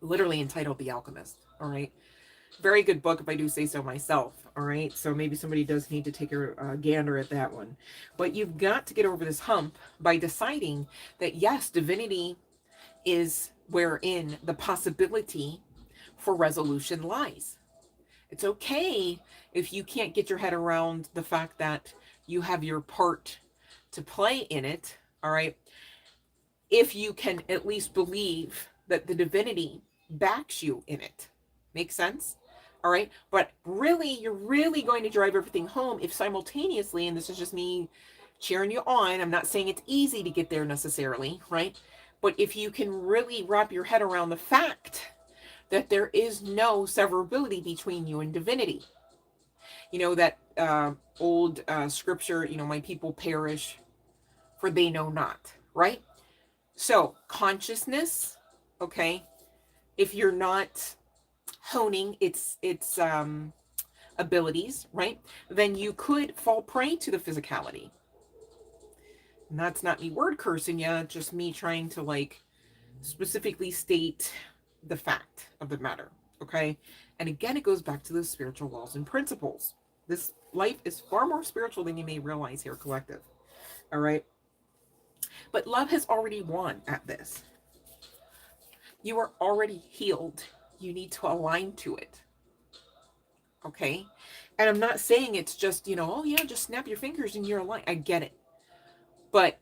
literally entitled The Alchemist. All right. Very good book, if I do say so myself. All right. So maybe somebody does need to take a gander at that one. But you've got to get over this hump by deciding that, yes, divinity is wherein the possibility for resolution lies. It's okay if you can't get your head around the fact that you have your part to play in it. All right. If you can at least believe that the divinity backs you in it. Make sense? All right. But really, you're really going to drive everything home if simultaneously, and this is just me cheering you on, I'm not saying it's easy to get there necessarily, right? But if you can really wrap your head around the fact that there is no severability between you and divinity. You know, that old scripture, you know, my people perish for they know not, right? So consciousness, okay, if you're not honing its abilities, right, then you could fall prey to the physicality. And that's not me word cursing you, just me trying to like specifically state the fact of the matter, okay? And again, it goes back to those spiritual laws and principles. This life is far more spiritual than you may realize here, collective. All right? But love has already won at this. You are already healed. You need to align to it. Okay? And I'm not saying it's just, you know, oh yeah, just snap your fingers and you're aligned. I get it. But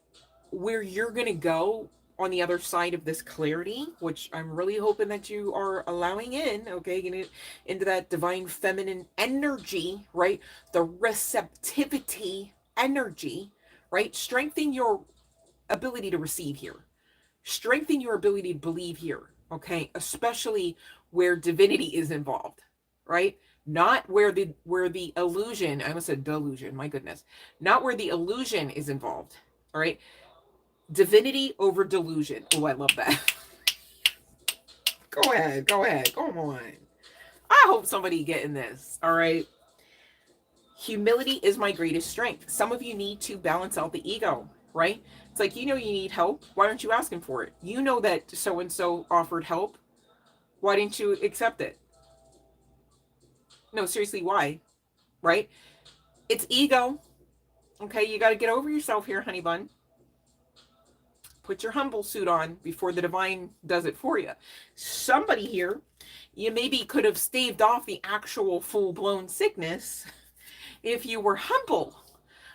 where you're going to go on the other side of this clarity, which I'm really hoping that you are allowing in, okay, getting into that divine feminine energy, right? The receptivity energy, right? Strengthen your ability to receive here. Strengthen your ability to believe here, okay? Especially where divinity is involved, right? Not where the illusion, I almost said delusion, my goodness. Not where the illusion is involved, all right? Divinity over delusion. Oh, I love that. Go ahead. Come on. I hope somebody getting this. All right. Humility is my greatest strength. Some of you need to balance out the ego, right? It's like, you know, you need help. Why aren't you asking for it? You know that so-and-so offered help. Why didn't you accept it? No, seriously, why? Right? It's ego. Okay, you got to get over yourself here, honey bun. Put your humble suit on before the divine does it for you. Somebody here, you maybe could have staved off the actual full-blown sickness if you were humble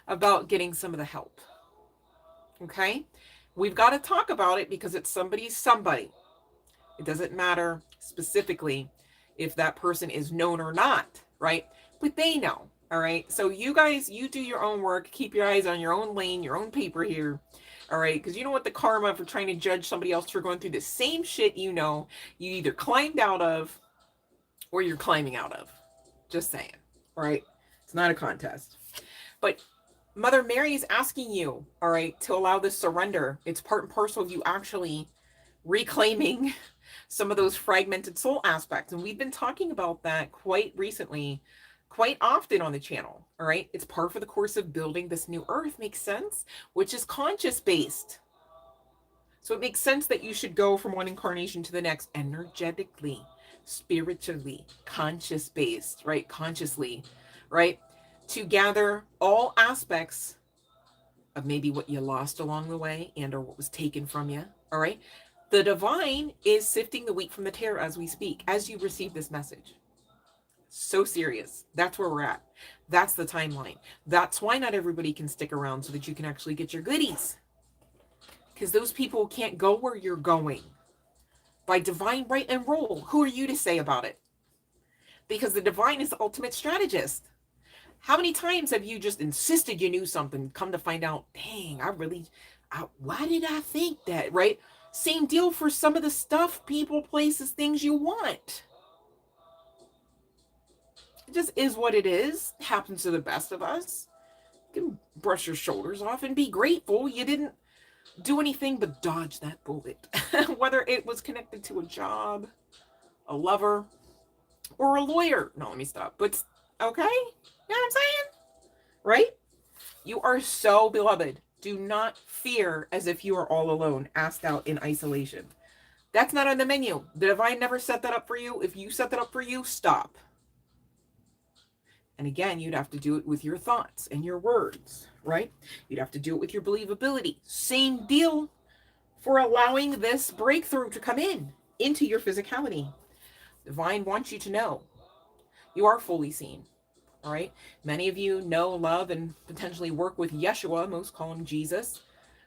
about getting some of the help. Okay? We've got to talk about it because it's somebody's somebody. It doesn't matter specifically if that person is known or not, right? But they know, all right? So you guys, you do your own work. Keep your eyes on your own lane, your own paper here. All right, because you know what, the karma for trying to judge somebody else for going through the same shit you either climbed out of or you're climbing out of. Just saying, all right? It's not a contest. But Mother Mary is asking you, all right, to allow this surrender. It's part and parcel of you actually reclaiming some of those fragmented soul aspects. And we've been talking about that quite recently, quite often on the channel. All right. It's par for the course of building this new earth. Makes sense, which is conscious based. So it makes sense that you should go from one incarnation to the next energetically, spiritually, conscious based, right? Consciously, right? To gather all aspects of maybe what you lost along the way and or what was taken from you. All right. The divine is sifting the wheat from the tare as we speak, as you receive this message. So serious. That's where we're at. That's the timeline. That's why not everybody can stick around, so that you can actually get your goodies. Because those people can't go where you're going. By divine right and rule, who are you to say about it? Because the divine is the ultimate strategist. How many times have you just insisted you knew something, come to find out, dang, why did I think that, right? Same deal for some of the stuff, people, places, things you want. It just is what it is. It happens to the best of us. You can brush your shoulders off and be grateful you didn't do anything but dodge that bullet. Whether it was connected to a job, a lover, or a lawyer. No, let me stop. But, okay? You know what I'm saying? Right? You are so beloved. Do not fear as if you are all alone, asked out in isolation. That's not on the menu. The divine never set that up for you. If you set that up for you, stop. And again, you'd have to do it with your thoughts and your words, right? You'd have to do it with your believability. Same deal for allowing this breakthrough to come into your physicality. Divine wants you to know you are fully seen. All right. Many of you know, love, and potentially work with Yeshua. Most call him Jesus.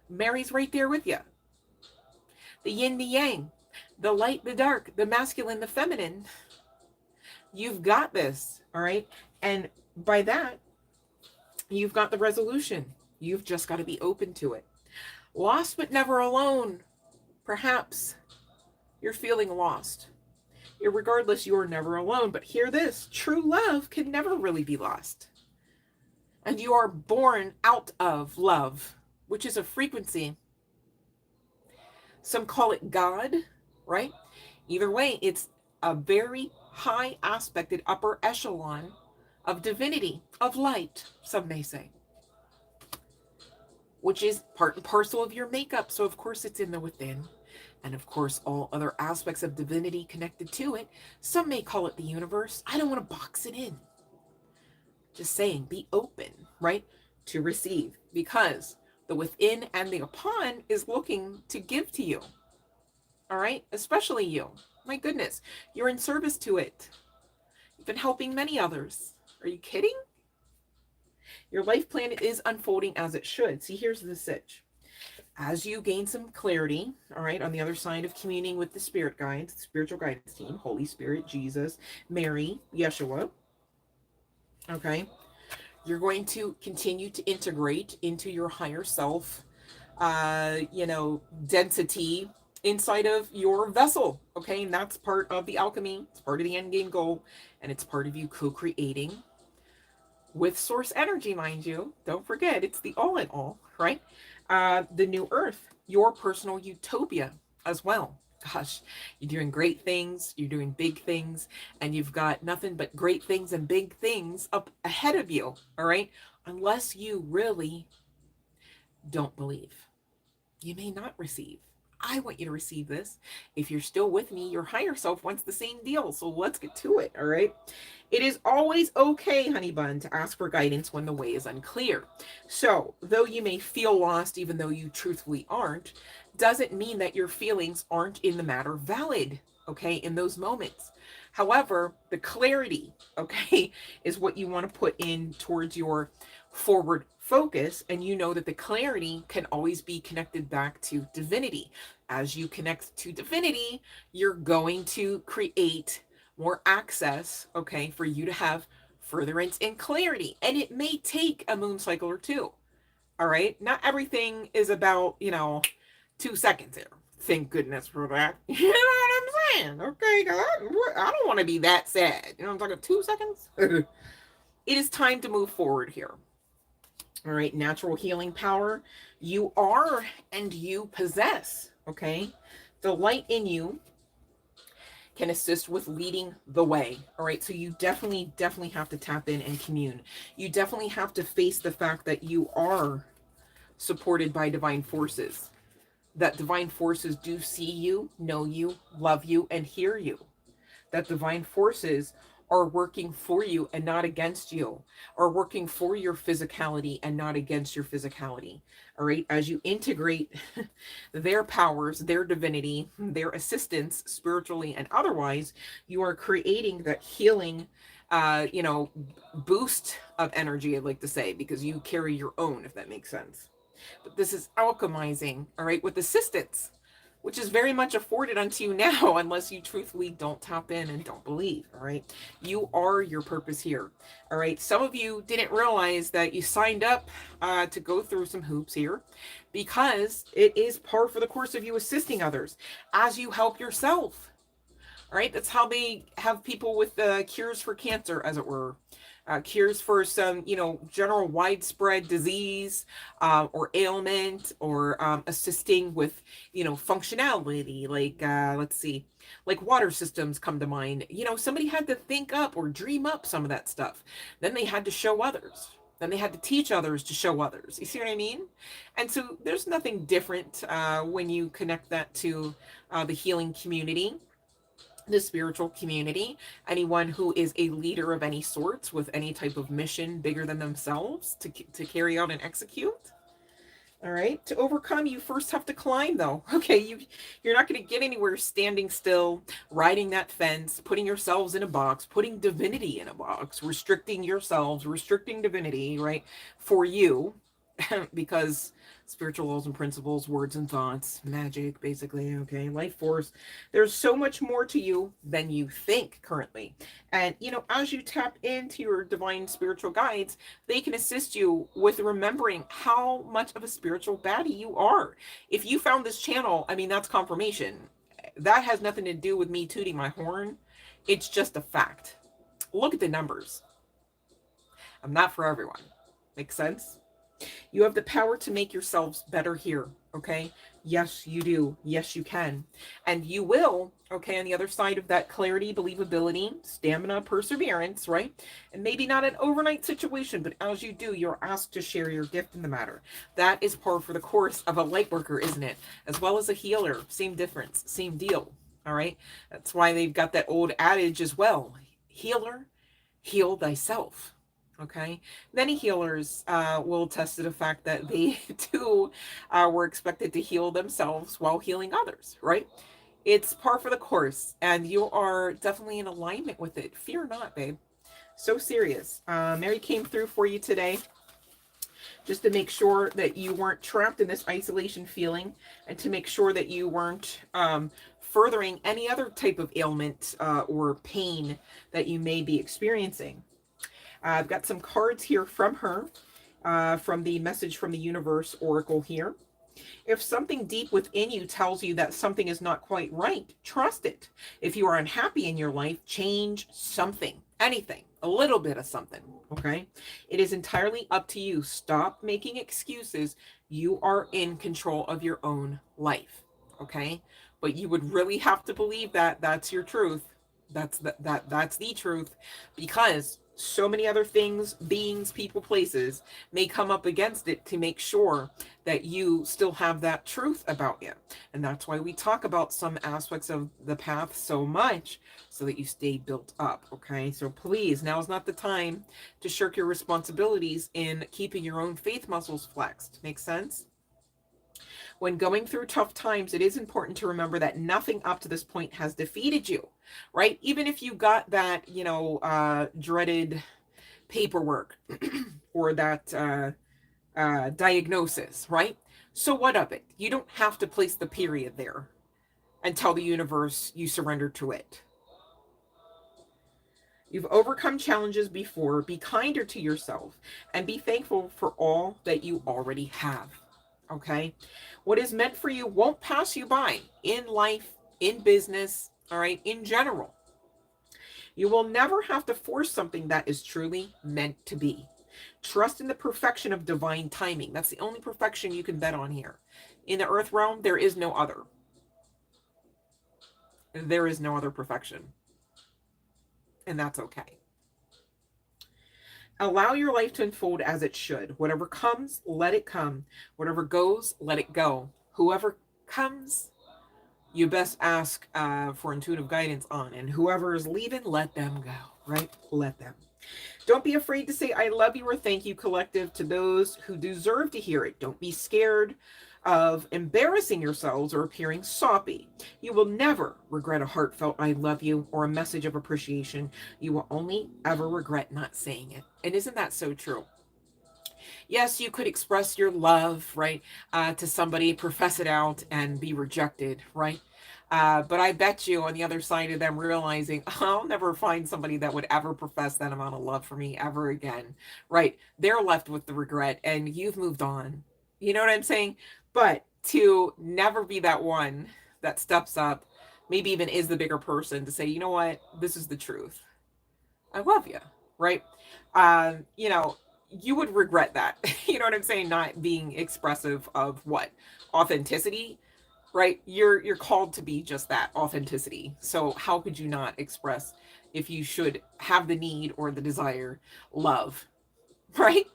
Mary's right there with you. The yin, the yang, the light, the dark, the masculine, the feminine. You've got this. All right. And by that, you've got the resolution. You've just got to be open to it. Lost but never alone. Perhaps you're feeling lost. Irregardless, you're never alone. But hear this, true love can never really be lost. And you are born out of love, which is a frequency. Some call it God, right? Either way, it's a very high aspected upper echelon of divinity, of light, some may say, which is part and parcel of your makeup. So of course it's in the within. And of course, all other aspects of divinity connected to it. Some may call it the universe. I don't want to box it in. Just saying, be open, right? To receive. Because the within and the upon is looking to give to you. All right? Especially you. My goodness. You're in service to it. You've been helping many others. Are you kidding? Your life plan is unfolding as it should. See, here's the sitch. As you gain some clarity, all right, on the other side of communing with the spirit guides, the spiritual guidance team, Holy Spirit, Jesus, Mary, Yeshua, okay, you're going to continue to integrate into your higher self, density inside of your vessel, okay, and that's part of the alchemy, it's part of the end game goal, and it's part of you co-creating with source energy, mind you. Don't forget, it's the all in all, right? The new earth, your personal utopia as well. Gosh, you're doing great things, you're doing big things, and you've got nothing but great things and big things up ahead of you, all right? Unless you really don't believe. You may not receive. I want you to receive this. If you're still with me, your higher self wants the same deal. So let's get to it, all right? It is always okay, honey bun, to ask for guidance when the way is unclear. So, though you may feel lost, even though you truthfully aren't, doesn't mean that your feelings aren't in the matter valid, okay, in those moments. However, the clarity, okay, is what you want to put in towards your forward focus, and you know that the clarity can always be connected back to divinity. As you connect to divinity, you're going to create more access, okay, for you to have furtherance and clarity. And it may take a moon cycle or two, all right? Not everything is about, 2 seconds here. Thank goodness for that. You know what I'm saying? Okay, God, I don't want to be that sad. I'm talking 2 seconds. It is time to move forward here. All right, natural healing power. You are and you possess, okay? The light in you can assist with leading the way, all right? So you definitely have to tap in and commune. You definitely have to face the fact that you are supported by divine forces. That divine forces do see you, know you, love you, and hear you. That divine forces are working for you and not against you, are working for your physicality and not against your physicality. All right, as you integrate their powers, their divinity, their assistance, spiritually and otherwise, you are creating that healing, boost of energy, I'd like to say, because you carry your own, if that makes sense. But this is alchemizing, all right, with assistance, which is very much afforded unto you now, unless you truthfully don't tap in and don't believe, all right? You are your purpose here, all right? Some of you didn't realize that you signed up to go through some hoops here, because it is par for the course of you assisting others as you help yourself, all right? That's how they have people with cures for cancer, as it were. Cures for some, general widespread disease or ailment, or assisting with, functionality, like, let's see, like water systems come to mind. Somebody had to think up or dream up some of that stuff. Then they had to show others. Then they had to teach others to show others. You see what I mean? And so there's nothing different when you connect that to the healing community, the spiritual community, anyone who is a leader of any sorts with any type of mission bigger than themselves to carry out and execute. All right. To overcome, you first have to climb, though. Okay. You're not going to get anywhere standing still, riding that fence, putting yourselves in a box, putting divinity in a box, restricting yourselves, restricting divinity, right? For you, because spiritual laws and principles, words and thoughts, magic, basically, okay, life force. There's so much more to you than you think currently. And, you know, as you tap into your divine spiritual guides, they can assist you with remembering how much of a spiritual baddie you are. If you found this channel, I mean, that's confirmation. That has nothing to do with me tooting my horn. It's just a fact. Look at the numbers. I'm not for everyone. Make sense? You have the power to make yourselves better here, okay? Yes, you do. Yes, you can. And you will, okay, on the other side of that clarity, believability, stamina, perseverance, right? And maybe not an overnight situation, but as you do, you're asked to share your gift in the matter. That is par for the course of a light worker, isn't it? As well as a healer. Same difference, same deal, all right? That's why they've got that old adage as well. Healer, heal thyself. Okay, many healers will attest to the fact that they too were expected to heal themselves while healing others, right? It's par for the course, and you are definitely in alignment with it. Fear not, babe. So serious. Mary came through for you today just to make sure that you weren't trapped in this isolation feeling, and to make sure that you weren't furthering any other type of ailment or pain that you may be experiencing. I've got some cards here from her, from the Message from the Universe Oracle here. If something deep within you tells you that something is not quite right, trust it. If you are unhappy in your life, change something, anything, a little bit of something, okay? It is entirely up to you. Stop making excuses. You are in control of your own life, okay? But you would really have to believe that that's your truth. That's the truth, because so many other things, beings, people, places may come up against it to make sure that you still have that truth about you. And that's why we talk about some aspects of the path so much, so that you stay built up, okay? So please, now is not the time to shirk your responsibilities in keeping your own faith muscles flexed. Make sense? When going through tough times, it is important to remember that nothing up to this point has defeated you, right? Even if you got that, you know, dreaded paperwork or that diagnosis, right? So what of it? You don't have to place the period there and tell the universe you surrender to it. You've overcome challenges before. Be kinder to yourself and be thankful for all that you already have. Okay, what is meant for you won't pass you by in life, in business, all right, in general. You will never have to force something that is truly meant to be. Trust in the perfection of divine timing. That's the only perfection you can bet on here. In the earth realm, there is no other. There is no other perfection. And that's okay. Allow your life to unfold as it should. Whatever comes, let it come. Whatever goes, let it go. Whoever comes, you best ask for intuitive guidance on. And whoever is leaving, let them go, right? Let them. Don't be afraid to say I love you or thank you, collective, to those who deserve to hear it. Don't be scared of embarrassing yourselves or appearing soppy. You will never regret a heartfelt I love you or a message of appreciation. You will only ever regret not saying it. And isn't that so true? Yes, you could express your love, right, to somebody, profess it out, and be rejected, right? But I bet you on the other side of them realizing, I'll never find somebody that would ever profess that amount of love for me ever again, right? They're left with the regret, and you've moved on. You know what I'm saying? But to never be that one that steps up, maybe even is the bigger person to say, you know what, this is the truth. I love you, right? You know, you would regret that. You know what I'm saying? Not being expressive of what? Authenticity, right? You're called to be just that, authenticity. So how could you not express, if you should have the need or the desire, love, right?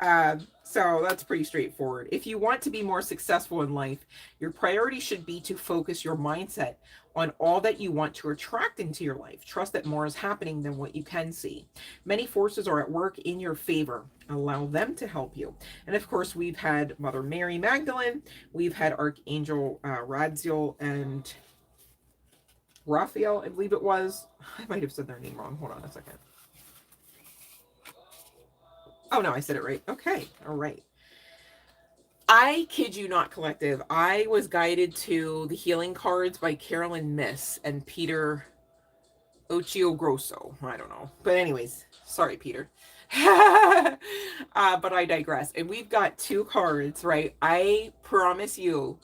So that's pretty straightforward. If you want to be more successful in life, your priority should be to focus your mindset on all that you want to attract into your life. Trust that more is happening than what you can see. Many forces are at work in your favor. Allow them to help you. And of course, we've had Mother Mary Magdalene, we've had Archangel Radziel and Raphael, I believe it was. I might have said their name wrong. Hold on a second. Oh, no, I said it right. Okay. All right. I kid you not, collective. I was guided to the healing cards by Carolyn Miss and Peter Ochiogrosso. I don't know. But anyways, sorry, Peter. But I digress. And we've got 2 cards, right? I promise you,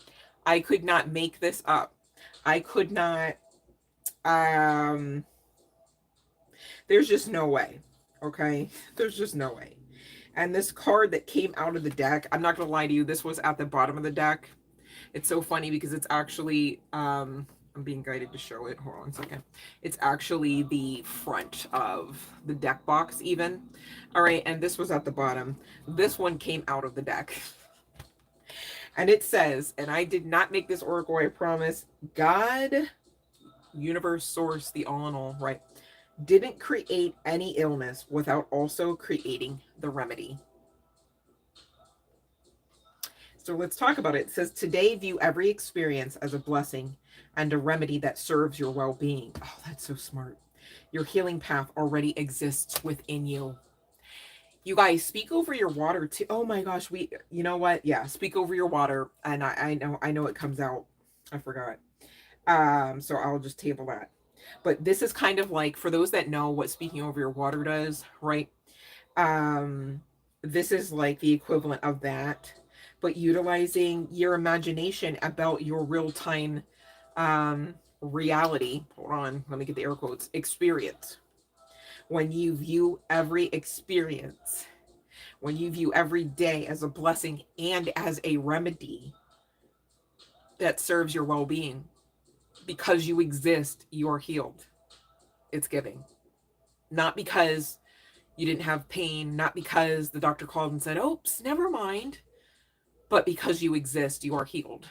I could not make this up. I could not, there's just no way. Okay? There's just no way. And this card that came out of the deck, I'm not going to lie to you, this was at the bottom of the deck. It's so funny because it's actually, I'm being guided to show it. Hold on a second. It's actually the front of the deck box even. All right, and this was at the bottom. This one came out of the deck. And it says, and I did not make this oracle, I promise, God, universe, source, the all in all, right, didn't create any illness without also creating the remedy. So let's talk about it. It says, today view every experience as a blessing and a remedy that serves your well-being. Oh, that's so smart. Your healing path already exists within you. You guys, speak over your water too. Oh my gosh, you know what? Yeah, speak over your water. And I know it comes out. I forgot. So I'll just table that. But this is kind of like, for those that know what speaking over your water does, right? This is like the equivalent of that, but utilizing your imagination about your real-time reality. Hold on, let me get the air quotes. Experience. When you view every experience, when you view every day as a blessing and as a remedy that serves your well-being, because you exist, you are healed. It's giving. Not because you didn't have pain, not because the doctor called and said, oops, never mind, but because you exist, you are healed.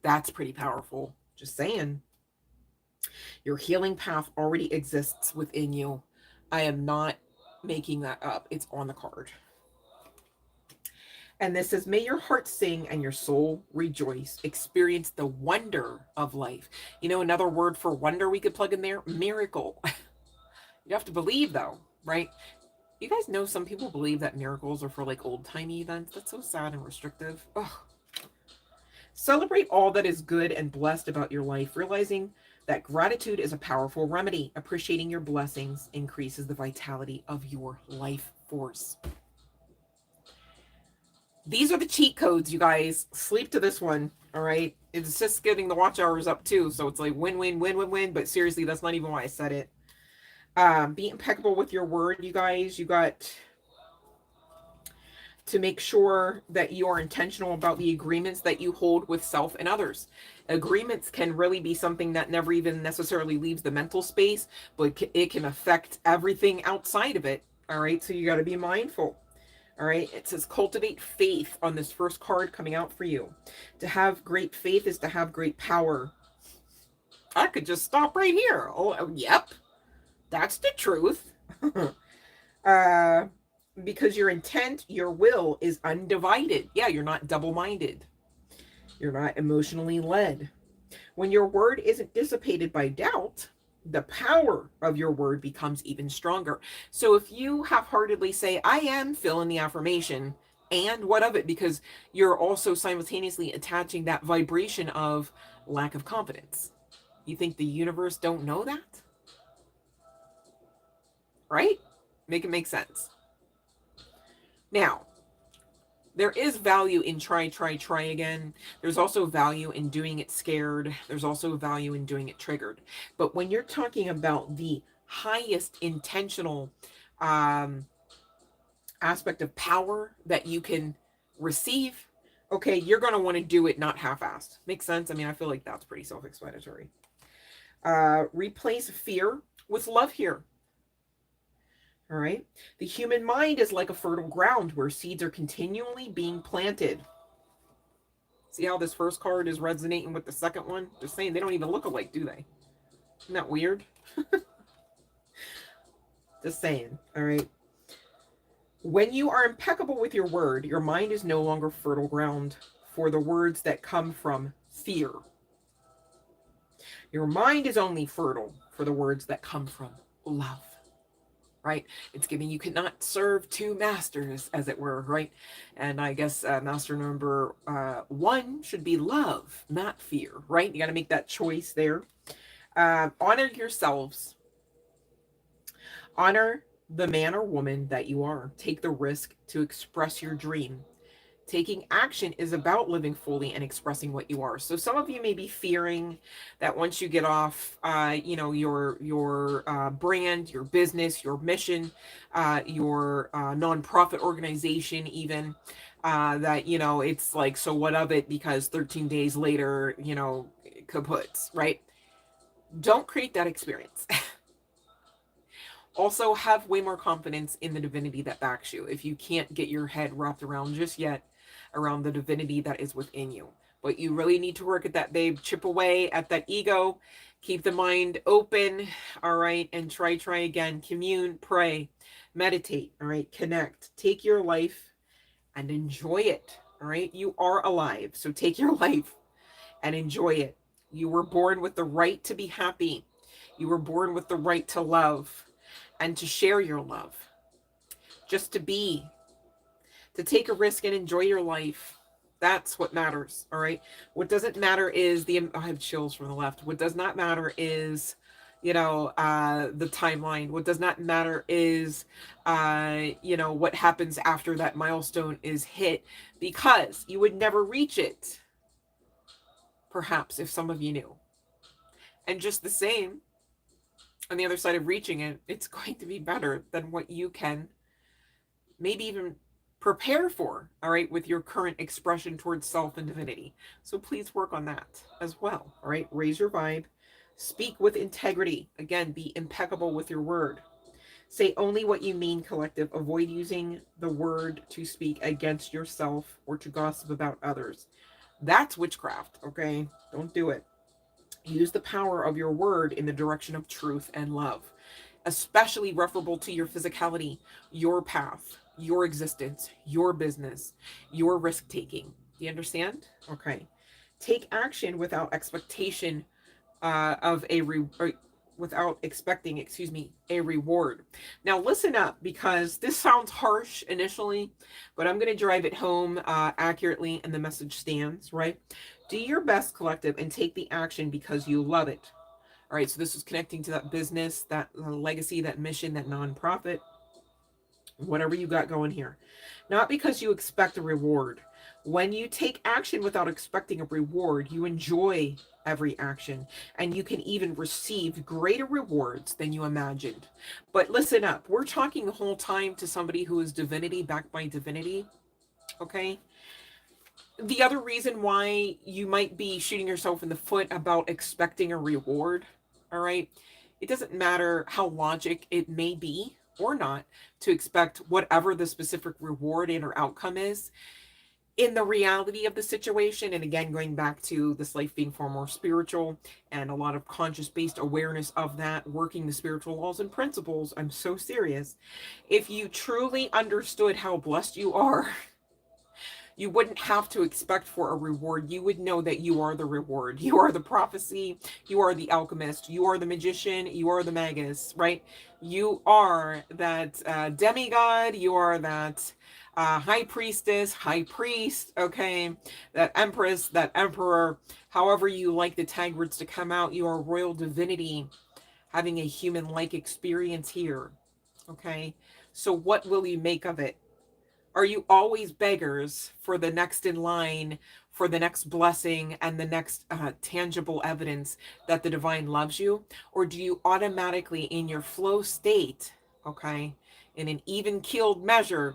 That's pretty powerful. Just saying. Your healing path already exists within you. I am not making that up. It's on the card. And this says, may your heart sing and your soul rejoice. Experience the wonder of life. You know, another word for wonder we could plug in there? Miracle. You have to believe, though, right? You guys know some people believe that miracles are for like old-timey events. That's so sad and restrictive. Ugh. Celebrate all that is good and blessed about your life, realizing that gratitude is a powerful remedy. Appreciating your blessings increases the vitality of your life force. These are the cheat codes, you guys. Sleep to this one, all right? It's just getting the watch hours up, too. So it's like win, win, win, win, win. But seriously, that's not even why I said it. Be impeccable with your word, you guys. You got to make sure that you are intentional about the agreements that you hold with self and others. Agreements can really be something that never even necessarily leaves the mental space, but it can affect everything outside of it, all right? So you got to be mindful. All right, it says cultivate faith on this first card coming out for you. To have great faith is to have great power. I could just stop right here. Oh, yep. That's the truth. Because your intent, your will is undivided. Yeah, you're not double-minded. You're not emotionally led. When your word isn't dissipated by doubt, the power of your word becomes even stronger. So if you half-heartedly say, I am, fill in the affirmation, and what of it? Because you're also simultaneously attaching that vibration of lack of confidence. You think the universe don't know that? Right? Make it make sense. Now, there is value in try again. There's also value in doing it scared. There's also value in doing it triggered. But when you're talking about the highest intentional aspect of power that you can receive, okay, you're going to want to do it not half-assed. Makes sense? I mean, I feel like that's pretty self-explanatory. Replace fear with love here. All right. The human mind is like a fertile ground where seeds are continually being planted. See how this first card is resonating with the second one? Just saying, they don't even look alike, do they? Isn't that weird? Just saying. All right. When you are impeccable with your word, your mind is no longer fertile ground for the words that come from fear. Your mind is only fertile for the words that come from love. Right? It's giving you cannot serve two masters, as it were, right? And I guess master number 1 should be love, not fear, right? You got to make that choice there. Honor yourselves. Honor the man or woman that you are. Take the risk to express your dream. Taking action is about living fully and expressing what you are. So some of you may be fearing that once you get off, your brand, your business, your mission, your nonprofit organization, even that, it's like, so what of it? Because 13 days later, kaputs, right? Don't create that experience. Also, have way more confidence in the divinity that backs you. If you can't get your head wrapped around just yet, around the divinity that is within you. But you really need to work at that, babe. Chip away at that ego. Keep the mind open, all right? And try again. Commune, pray, meditate, all right? Connect. Take your life and enjoy it, all right? You are alive, so take your life and enjoy it. You were born with the right to be happy. You were born with the right to love and to share your love. Just to be. To take a risk and enjoy your life. That's what matters, all right? What doesn't matter is I have chills from the left. What does not matter is, the timeline. What does not matter is, what happens after that milestone is hit, because you would never reach it, perhaps, if some of you knew. And just the same, on the other side of reaching it, it's going to be better than what you can maybe even prepare for, all right, with your current expression towards self and divinity. So please work on that as well, all right? Raise your vibe. Speak with integrity. Again, be impeccable with your word. Say only what you mean, collective. Avoid using the word to speak against yourself or to gossip about others. That's witchcraft, okay? Don't do it. Use the power of your word in the direction of truth and love, especially referable to your physicality, your path, your existence, your business, your risk-taking. Do you understand? Okay. Take action without expectation without expecting, a reward. Now listen up, because this sounds harsh initially, but I'm going to drive it home accurately, and the message stands, right? Do your best, collective, and take the action because you love it. All right, so this is connecting to that business, that legacy, that mission, that nonprofit, whatever you got going here. Not because you expect a reward. When you take action without expecting a reward, you enjoy every action, and you can even receive greater rewards than you imagined. But listen up, we're talking the whole time to somebody who is divinity backed by divinity, okay? The other reason why you might be shooting yourself in the foot about expecting a reward, all right, it doesn't matter how logic it may be or not to expect whatever the specific reward and or outcome is. In the reality of the situation, and again, going back to this life being far more spiritual and a lot of conscious-based awareness of that, working the spiritual laws and principles, I'm so serious. If you truly understood how blessed you are, you wouldn't have to expect for a reward. You would know that you are the reward. You are the prophecy. You are the alchemist. You are the magician. You are the magus, right? You are that demigod. You are that high priestess, high priest, okay? That empress, that emperor, however you like the tag words to come out. You are royal divinity having a human-like experience here, okay? So what will you make of it? Are you always beggars for the next in line, for the next blessing and the next tangible evidence that the divine loves you? Or do you automatically, in your flow state, okay, in an even-keeled measure,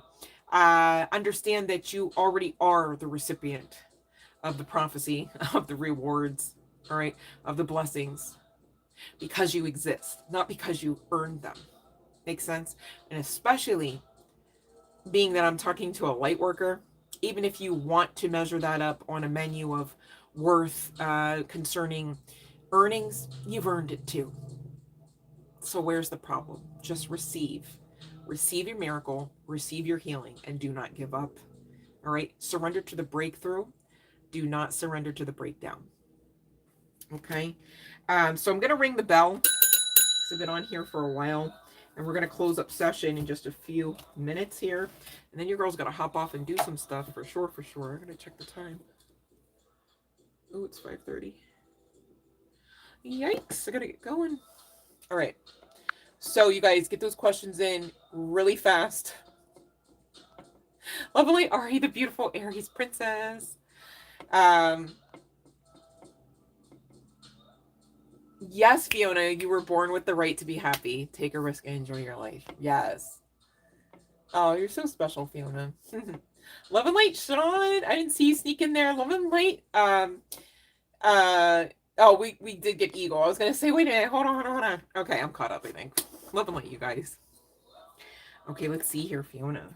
understand that you already are the recipient of the prophecy, of the rewards, all right, of the blessings, because you exist, not because you earned them? Makes sense? And especially being that I'm talking to a light worker, even if you want to measure that up on a menu of worth concerning earnings, you've earned it too. So where's the problem? Just receive. Receive your miracle, receive your healing, and do not give up. All right? Surrender to the breakthrough. Do not surrender to the breakdown. Okay? So I'm going to ring the bell because I've been on here for a while. And we're going to close up session in just a few minutes here. And then your girl's going to hop off and do some stuff for sure, for sure. I'm going to check the time. Oh, it's 5:30. Yikes. I got to get going. All right. So you guys get those questions in really fast. Lovely Ari, the beautiful Aries princess. Yes, Fiona, you were born with the right to be happy. Take a risk and enjoy your life. Yes. Oh, you're so special, Fiona. Love and light, Sean. I didn't see you sneak in there. Love and light. Oh, we did get Eagle. I was gonna say, wait a minute, hold on. Okay, I'm caught up, I think. Love and light, you guys. Okay, let's see here, Fiona.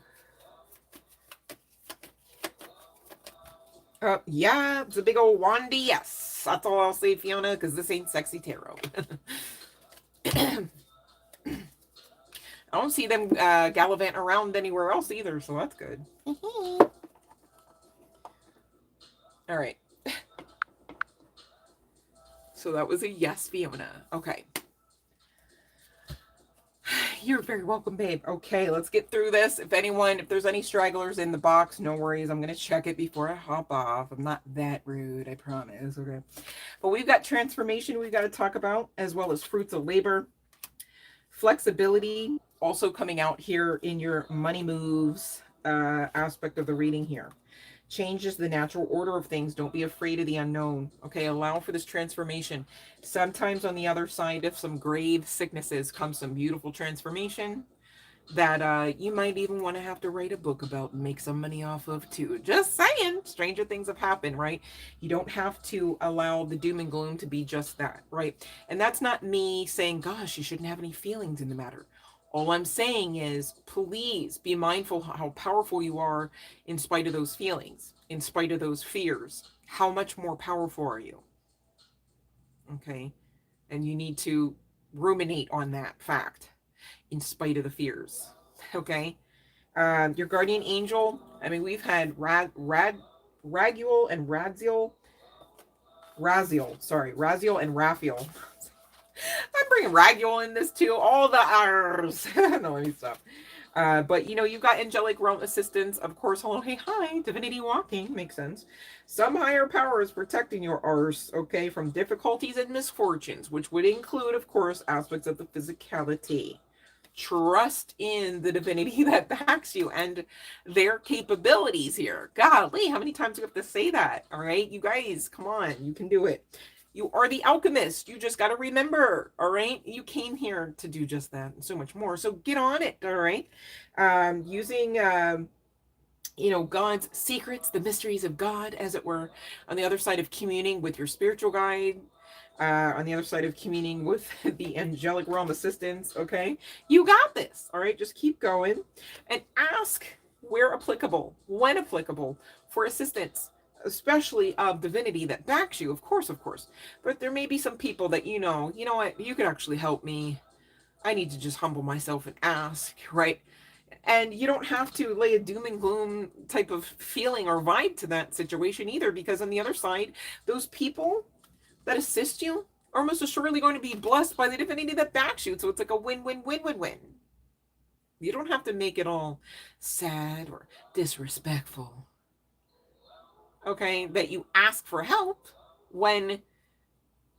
Yeah, it's a big old wandy yes. That's all I'll say, Fiona, because this ain't sexy tarot. I don't see them gallivanting around anywhere else either, so that's good. All right. So that was a yes, Fiona. Okay. You're very welcome, babe. Okay, let's get through this. If there's any stragglers in the box, no worries. I'm going to check it before I hop off. I'm not that rude, I promise. Okay. But we've got transformation we've got to talk about, as well as fruits of labor. Flexibility also coming out here in your money moves aspect of the reading here. Changes the natural order of things. Don't be afraid of the unknown. Okay, allow for this transformation. Sometimes on the other side of some grave sicknesses comes some beautiful transformation that you might even want to have to write a book about and make some money off of too. Just saying, stranger things have happened, right? You don't have to allow the doom and gloom to be just that, right? And that's not me saying, gosh, you shouldn't have any feelings in the matter. All I'm saying is, please be mindful how powerful you are in spite of those feelings, in spite of those fears. How much more powerful are you? Okay. And you need to ruminate on that fact in spite of the fears. Okay. Your guardian angel. I mean, we've had Raguel and Raziel. Raziel and Raphael. I'm bringing Raguel in this too. All the R's. No, let me stop. But, you've got angelic realm assistance. Of course, hello, hey, hi. Divinity walking. Makes sense. Some higher power is protecting your R's, okay, from difficulties and misfortunes, which would include, of course, aspects of the physicality. Trust in the divinity that backs you and their capabilities here. Golly, how many times do you have to say that? All right, you guys, come on. You can do it. You are the alchemist. You just got to remember, all right? You came here to do just that and so much more. So get on it, all right? Using, God's secrets, the mysteries of God, as it were, on the other side of communing with your spiritual guide, on the other side of communing with the angelic realm assistance, okay? You got this, all right? Just keep going and ask where applicable, when applicable, for assistance, especially of divinity that backs you, of course. But there may be some people that, you know what, you could actually help me. I need to just humble myself and ask, right? And you don't have to lay a doom and gloom type of feeling or vibe to that situation either, because on the other side, those people that assist you are almost assuredly going to be blessed by the divinity that backs you. So it's like a win-win-win-win-win. You don't have to make it all sad or disrespectful. Okay, that you ask for help when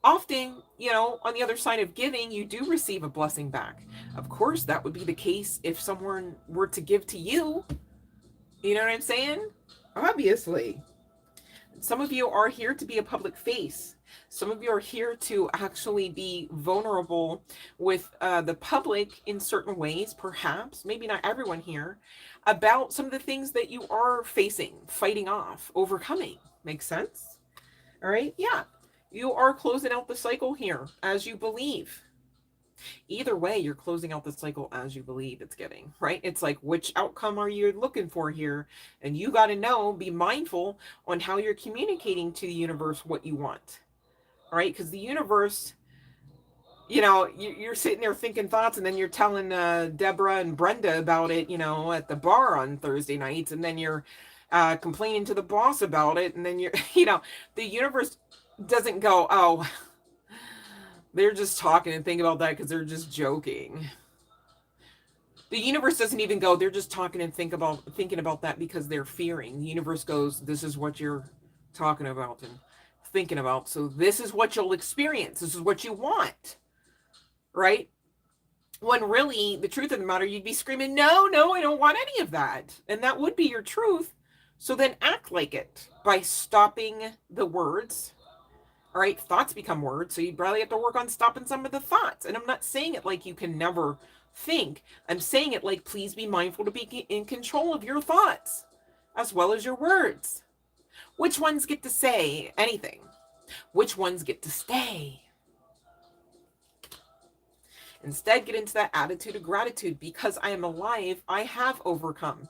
often, on the other side of giving, you do receive a blessing back. Of course, that would be the case if someone were to give to you. You know what I'm saying? Obviously. Some of you are here to be a public face. Some of you are here to actually be vulnerable with the public in certain ways, perhaps, maybe not everyone here, about some of the things that you are facing, fighting off, overcoming. Makes sense? All right? Yeah. You are closing out the cycle here as you believe. Either way, you're closing out the cycle as you believe it's getting, right? It's like, which outcome are you looking for here? And you got to know, be mindful on how you're communicating to the universe what you want, all right? Because the universe, you know, you're sitting there thinking thoughts, and then you're telling Deborah and Brenda about it, you know, at the bar on Thursday nights, and then you're complaining to the boss about it, and then you're, you know, the universe doesn't go, oh, they're just talking and thinking about that because they're just joking. The universe doesn't even go, they're just talking and thinking about that because they're fearing. The universe goes, this is what you're talking about and thinking about. So this is what you'll experience. This is what you want. Right? When really, the truth of the matter, you'd be screaming, no, I don't want any of that. And that would be your truth. So then act like it by stopping the words. All right, thoughts become words, so you'd probably have to work on stopping some of the thoughts. And I'm not saying it like you can never think. I'm saying it like, please be mindful to be in control of your thoughts as well as your words. Which ones get to say anything? Which ones get to stay? Instead, get into that attitude of gratitude. Because I am alive, I have overcome.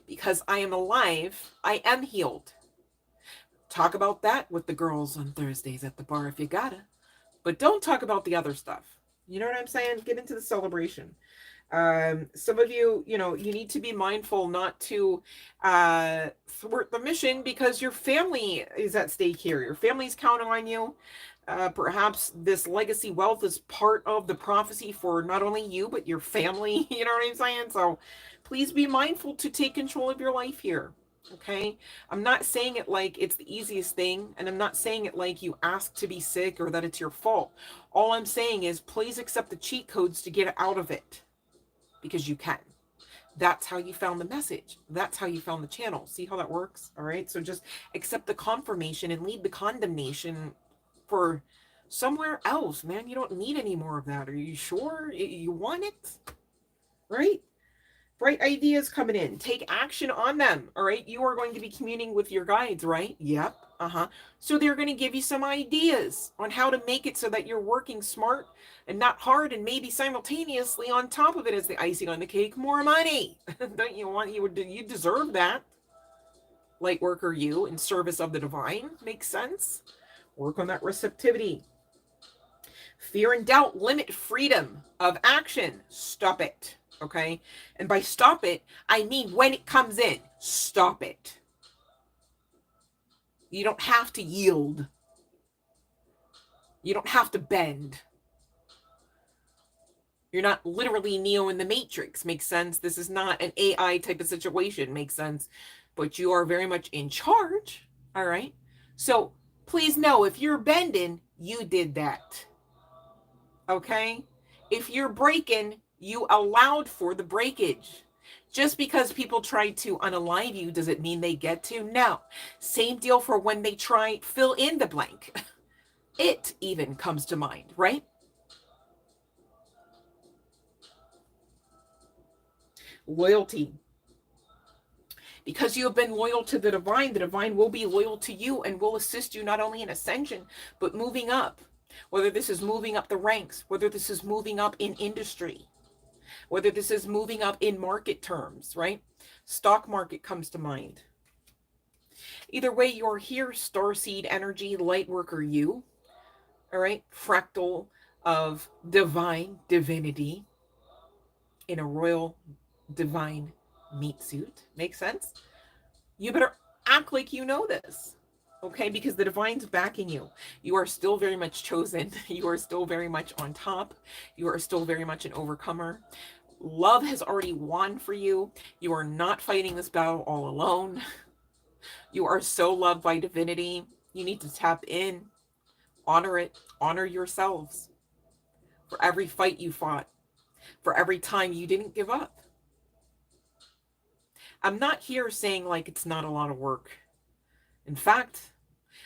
Because I am alive, I am healed. Talk about that with the girls on Thursdays at the bar if you gotta. But don't talk about the other stuff. You know what I'm saying? Get into the celebration. Some of you, you know, you need to be mindful not to thwart the mission because your family is at stake here. Your family's counting on you. Perhaps this legacy wealth is part of the prophecy for not only you, but your family. You know what I'm saying? So please be mindful to take control of your life here. Okay? I'm not saying it like it's the easiest thing, and I'm not saying it like you asked to be sick or that it's your fault. All I'm saying is please accept the cheat codes to get out of it, because you can. That's how you found the message. That's how you found the channel. See how that works? All right? So just accept the confirmation and leave the condemnation for somewhere else, man. You don't need any more of that. Are you sure you want it? Right? Bright ideas coming in. Take action on them. All right. You are going to be communing with your guides, right? Yep. So they're going to give you some ideas on how to make it so that you're working smart and not hard, and maybe simultaneously on top of it as the icing on the cake, more money. Don't you want, you deserve that. Lightworker, you in service of the divine. Makes sense. Work on that receptivity. Fear and doubt limit freedom of action. Stop it. Okay? And by stop it, I mean when it comes in, stop it. You don't have to yield. You don't have to bend. You're not literally Neo in the Matrix. Makes sense? This is not an AI type of situation. Makes sense? But you are very much in charge. All right? So please know, if you're bending, you did that. Okay? If you're breaking, you allowed for the breakage. Just because people try to unalive you, does it mean they get to? No. Same deal for when they try, fill in the blank. It even comes to mind, right? Loyalty. Because you have been loyal to the divine will be loyal to you and will assist you not only in ascension, but moving up. Whether this is moving up the ranks, whether this is moving up in industry, whether this is moving up in market terms, right? Stock market comes to mind. Either way, you're here, starseed energy, lightworker you, all right? Fractal of divine divinity in a royal divine meat suit. Makes sense? You better act like you know this, okay? Because the divine's backing you. You are still very much chosen. You are still very much on top. You are still very much an overcomer. Love has already won for you. You are not fighting this battle all alone. You are so loved by divinity. You need to tap in, honor it, honor yourselves for every fight you fought, for every time you didn't give up. I'm not here saying like it's not a lot of work. In fact,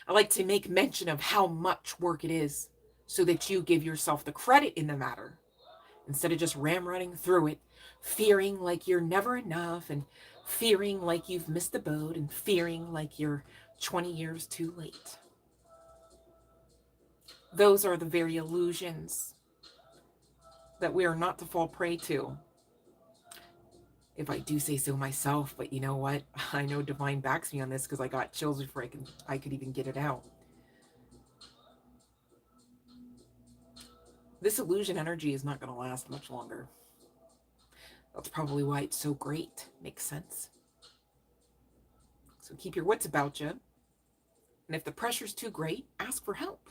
I like to make mention of how much work it is so that you give yourself the credit in the matter instead of just ramrodding through it, fearing like you're never enough and fearing like you've missed the boat and fearing like you're 20 years too late. Those are the very illusions that we are not to fall prey to. If I do say so myself, but you know what? I know divine backs me on this because I got chills before I could even get it out. This illusion energy is not going to last much longer. That's probably why it's so great. Makes sense. So keep your wits about you. And if the pressure's too great, ask for help.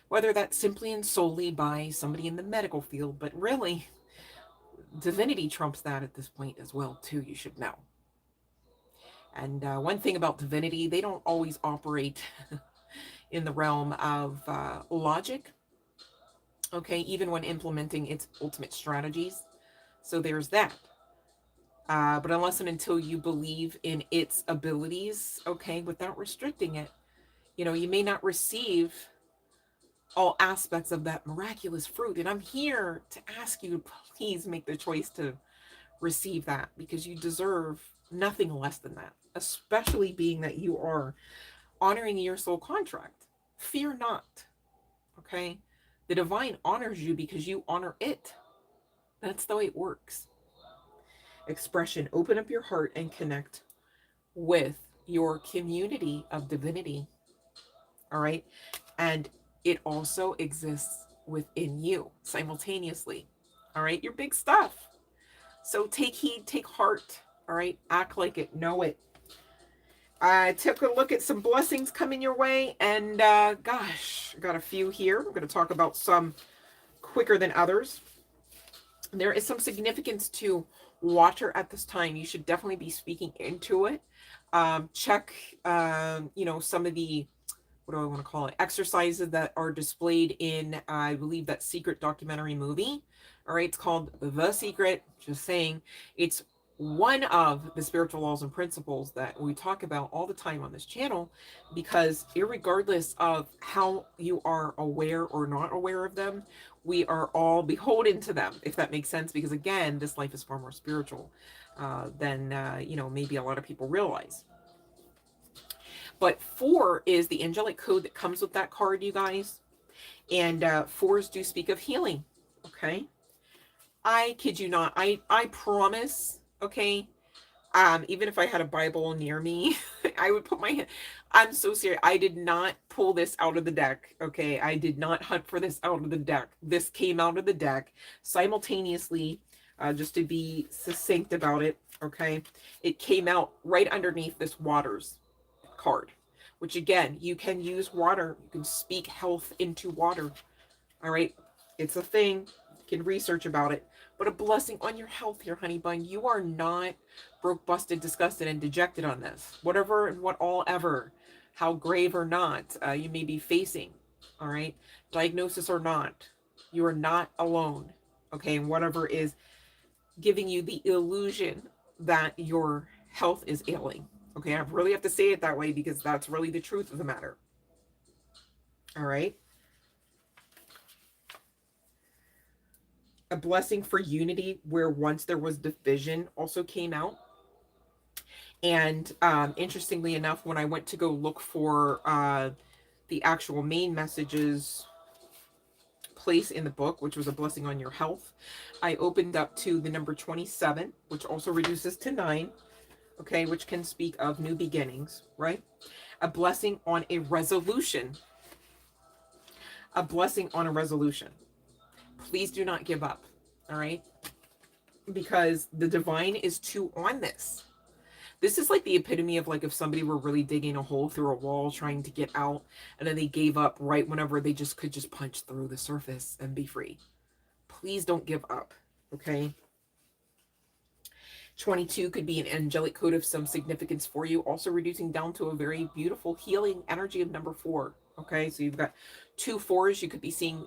Whether that's simply and solely by somebody in the medical field, but really, divinity trumps that at this point as well, too, you should know. And one thing about divinity, they don't always operate in the realm of logic, okay, even when implementing its ultimate strategies. So there's that. But unless and until you believe in its abilities, okay, without restricting it, you know, you may not receive all aspects of that miraculous fruit. And I'm here to ask you to please make the choice to receive that, because you deserve nothing less than that, especially being that you are honoring your soul contract. Fear not, okay? The divine honors you because you honor it. That's the way it works. Expression, open up your heart and connect with your community of divinity, all right? And it also exists within you simultaneously, all right? Your big stuff. So take heed, take heart, all right? Act like it, know it. I took a look at some blessings coming your way, and gosh, I got a few here. We're going to talk about some quicker than others. There is some significance to water at this time. You should definitely be speaking into it. Check, you know, some of the, what do I want to call it, exercises that are displayed in, I believe, that secret documentary movie. All right, it's called The Secret. Just saying, it's one of the spiritual laws and principles that we talk about all the time on this channel, because irregardless of how you are aware or not aware of them, we are all beholden to them, if that makes sense, because again, this life is far more spiritual than you know, maybe a lot of people realize. But 4 is the angelic code that comes with that card, you guys. And 4s do speak of healing, okay? I kid you not. I promise, okay? Even if I had a Bible near me, I would put my hand. I'm so serious. I did not pull this out of the deck, okay? I did not hunt for this out of the deck. This came out of the deck simultaneously, just to be succinct about it, okay? It came out right underneath this waters card, which again, you can use water. You can speak health into water, all right? It's a thing. You can research about it. But a blessing on your health here, honey bun. You are not broke, busted, disgusted, and dejected on this. Whatever and what all ever, how grave or not you may be facing, all right? Diagnosis or not, you are not alone, okay? And whatever is giving you the illusion that your health is ailing, okay? I really have to say it that way because that's really the truth of the matter, all right? A blessing for unity where once there was division also came out. And interestingly enough, when I went to go look for the actual main messages place in the book, which was a blessing on your health, I opened up to the number 27, which also reduces to 9, okay, which can speak of new beginnings, right? A blessing on a resolution. A blessing on a resolution. Please do not give up, all right? Because the divine is too on this. This is like the epitome of like if somebody were really digging a hole through a wall trying to get out, and then they gave up right whenever they just could just punch through the surface and be free. Please don't give up, okay? 22 could be an angelic code of some significance for you, also reducing down to a very beautiful healing energy of number 4, okay? So you've got 2 4s. You could be seeing,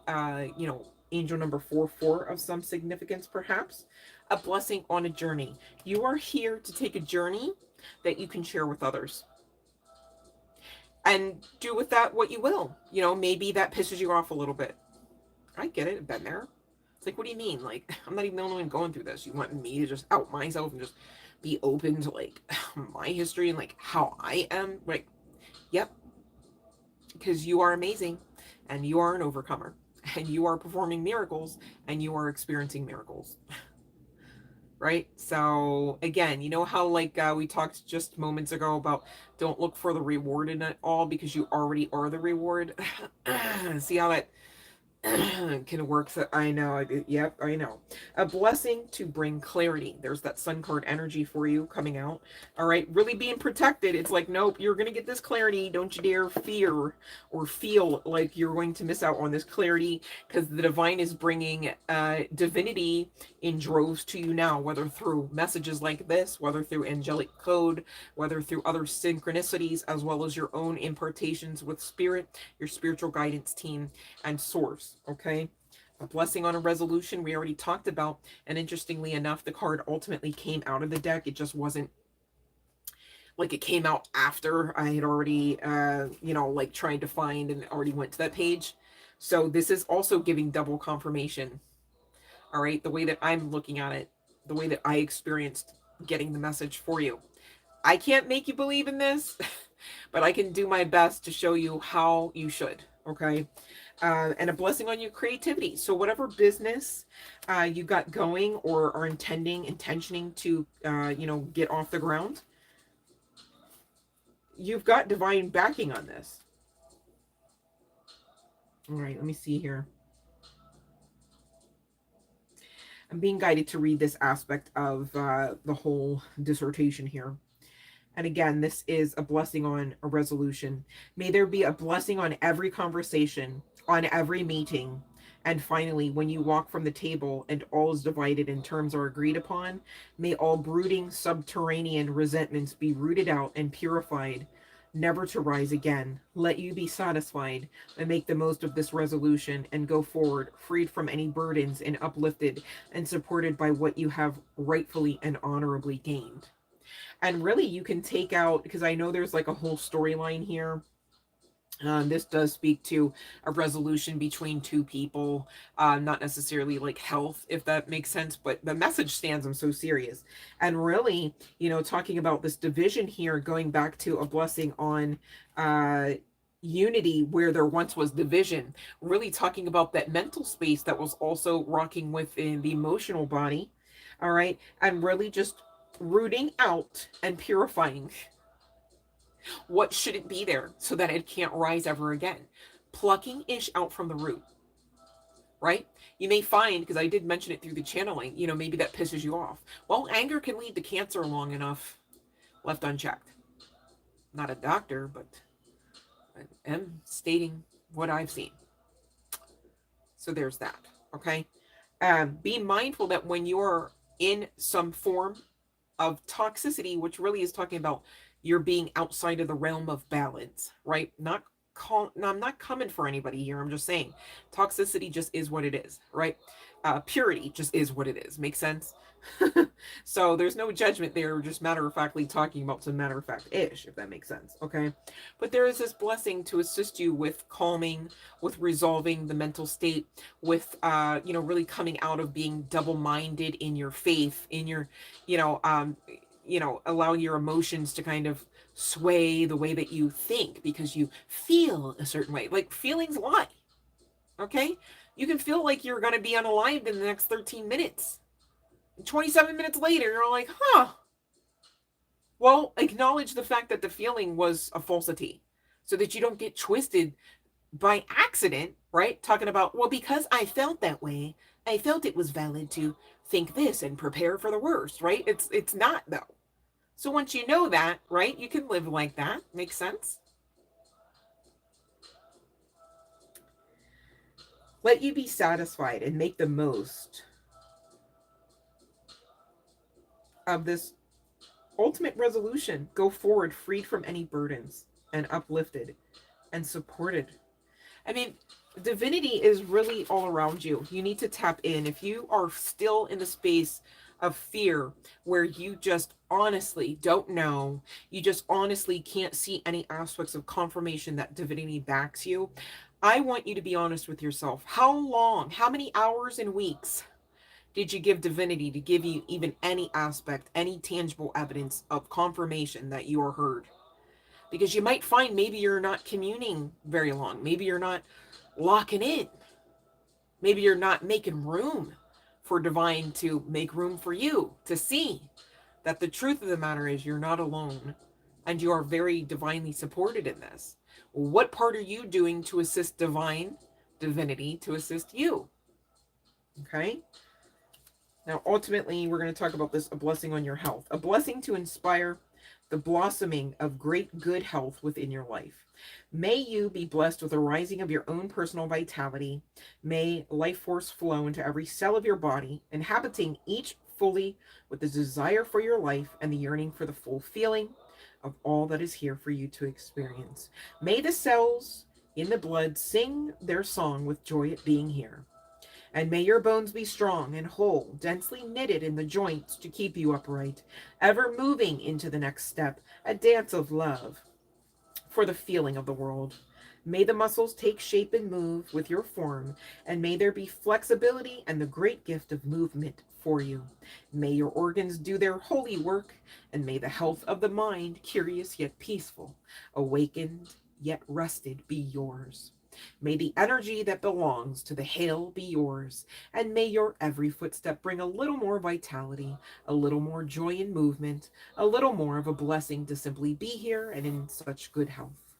you know, angel number 4 of some significance, perhaps. A blessing on a journey. You are here to take a journey that you can share with others. And do with that what you will. You know, maybe that pisses you off a little bit. I get it. I've been there. It's like, what do you mean? Like, I'm not even the only one going through this. You want me to just out myself and just be open to, like, my history and, like, how I am? Like, yep. Because you are amazing. and you are an overcomer, and you are performing miracles, and you are experiencing miracles. Right? So again, you know how like we talked just moments ago about don't look for the reward in it all because you already are the reward. See how that can work? So I know. Yep, I know. A blessing to bring clarity. There's that sun card energy for you coming out. All right, really being protected. It's like, nope, you're going to get this clarity. Don't you dare fear or feel like you're going to miss out on this clarity, because the divine is bringing divinity in droves to you now, whether through messages like this, whether through angelic code, whether through other synchronicities, as well as your own impartations with spirit, your spiritual guidance team, and source. Okay, a blessing on a resolution we already talked about, and interestingly enough, the card ultimately came out of the deck. It just wasn't like it came out after I had already you know, like tried to find and already went to that page. So this is also giving double confirmation. All right, the way that I'm looking at it, the way that I experienced getting the message for you. I can't make you believe in this, but I can do my best to show you how you should. Okay. And a blessing on your creativity. So whatever business you got going or are intentioning to, you know, get off the ground, you've got divine backing on this. All right, let me see here. I'm being guided to read this aspect of the whole dissertation here. And again, this is a blessing on a resolution. May there be a blessing on every conversation, on every meeting. And finally, when you walk from the table and all is divided and terms are agreed upon, may all brooding subterranean resentments be rooted out and purified, never to rise again. Let you be satisfied and make the most of this resolution and go forward, freed from any burdens and uplifted and supported by what you have rightfully and honorably gained. And really, you can take out, because I know there's like a whole storyline here. This does speak to a resolution between two people, not necessarily like health, if that makes sense, but the message stands. I'm so serious. And really, you know, talking about this division here, going back to a blessing on unity where there once was division, really talking about that mental space that was also rocking within the emotional body. All right. And really just rooting out and purifying what shouldn't be there so that it can't rise ever again. Plucking ish out from the root, right? You may find, because I did mention it through the channeling, you know, maybe that pisses you off. Well, anger can lead to cancer long enough left unchecked. Not a doctor, but I am stating what I've seen. So there's that, okay? Be mindful that when you're in some form of toxicity, which really is talking about you're being outside of the realm of balance, right? No, I'm not coming for anybody here. I'm just saying toxicity just is what it is, right? Purity just is what it is. Make sense? So there's no judgment there. We're just matter of factly talking about some matter of fact ish, if that makes sense. Okay. But there is this blessing to assist you with calming, with resolving the mental state, with, you know, really coming out of being double-minded in your faith, in your, you know, allowing your emotions to kind of sway the way that you think because you feel a certain way. Like feelings lie. Okay. You can feel like you're going to be unalived in the next 13 minutes. 27 minutes later, you're like, huh. Well, acknowledge the fact that the feeling was a falsity so that you don't get twisted by accident, right? Talking about, well, because I felt that way, I felt it was valid to think this and prepare for the worst, right? It's not, though. So once you know that, right, you can live like that. Makes sense? Let you be satisfied and make the most of this ultimate resolution. Go forward, freed from any burdens and uplifted and supported. I mean, divinity is really all around you. You need to tap in. If you are still in the space of fear where you just honestly don't know, you just honestly can't see any aspects of confirmation that divinity backs you, I want you to be honest with yourself. How long, how many hours and weeks did you give divinity to give you even any aspect, any tangible evidence of confirmation that you are heard? Because you might find maybe you're not communing very long. Maybe you're not locking in. Maybe you're not making room for divine to make room for you to see that the truth of the matter is you're not alone and you are very divinely supported in this. What part are you doing to assist divinity to assist you? Okay. Now, ultimately, we're going to talk about this, a blessing on your health, a blessing to inspire the blossoming of great good health within your life. May you be blessed with a rising of your own personal vitality. May life force flow into every cell of your body, inhabiting each fully with the desire for your life and the yearning for the full feeling of all that is here for you to experience. May the cells in the blood sing their song with joy at being here. And may your bones be strong and whole, densely knitted in the joints to keep you upright, ever moving into the next step, a dance of love for the feeling of the world. May the muscles take shape and move with your form, and may there be flexibility and the great gift of movement for you. May your organs do their holy work, and may the health of the mind, curious yet peaceful, awakened yet rested, be yours. May the energy that belongs to the hail be yours, and may your every footstep bring a little more vitality, a little more joy and movement, a little more of a blessing to simply be here and in such good health.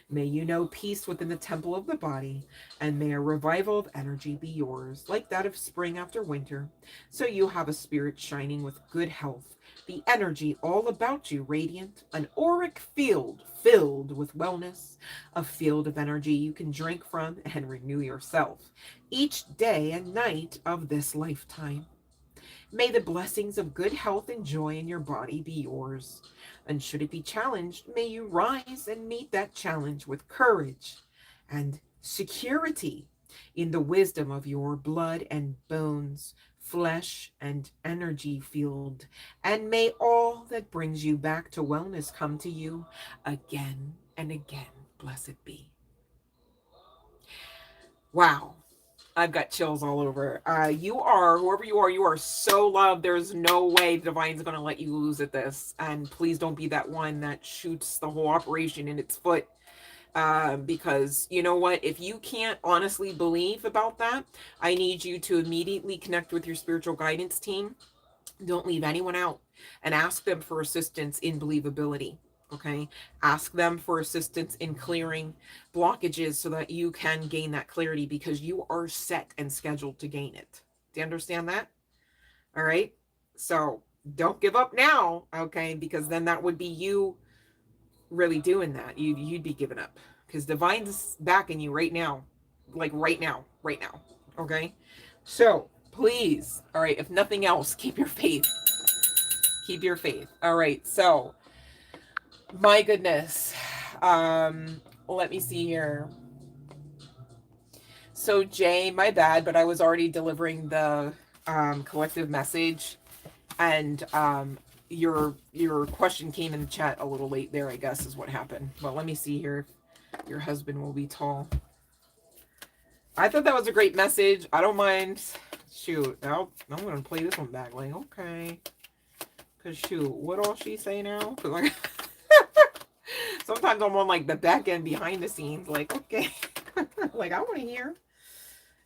May you know peace within the temple of the body, and may a revival of energy be yours, like that of spring after winter, so you have a spirit shining with good health, the energy all about you radiant, an auric field filled with wellness, a field of energy you can drink from and renew yourself each day and night of this lifetime. May the blessings of good health and joy in your body be yours. And should it be challenged, may you rise and meet that challenge with courage and security in the wisdom of your blood and bones, flesh and energy field. And may all that brings you back to wellness come to you again and again. Blessed be. Wow. I've got chills all over. You are, whoever you are so loved. There's no way the Divine's going to let you lose at this. And please don't be that one that shoots the whole operation in its foot. Because you know what? If you can't honestly believe about that, I need you to immediately connect with your spiritual guidance team. Don't leave anyone out and ask them for assistance in believability. Okay, ask them for assistance in clearing blockages so that you can gain that clarity, because you are set and scheduled to gain it. Do you understand that? All right, so don't give up now, okay, because then that would be you really doing that. You'd be giving up, because Divine's backing you right now, like right now, okay? So please, all right, if nothing else, keep your faith. Keep your faith. All right, so my goodness. Let me see here. So Jay, my bad, but I was already delivering the collective message, and your question came in the chat a little late there, I guess is what happened. But let me see here if your husband will be tall. I thought that was a great message. I don't mind. Shoot, I'm going to play this one back. Like, okay. Because shoot, what all she say now? Because like, sometimes I'm on like the back end behind the scenes. Like, okay. Like, I want to hear.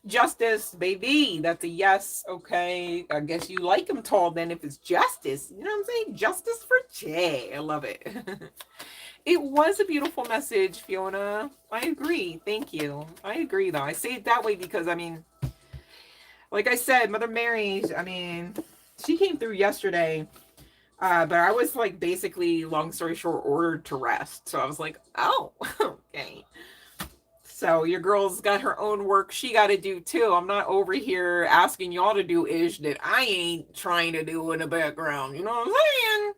Justice, baby. That's a yes. Okay. I guess you like him tall then if it's justice. You know what I'm saying? Justice for Jay. I love it. It was a beautiful message, Fiona. I agree. Thank you. I agree, though. I say it that way because, I mean, like I said, Mother Mary, I mean, she came through yesterday. But I was like basically, long story short, ordered to rest. So I was like, oh, okay. So your girl's got her own work she got to do too. I'm not over here asking y'all to do ish that I ain't trying to do in the background. You know what I'm saying?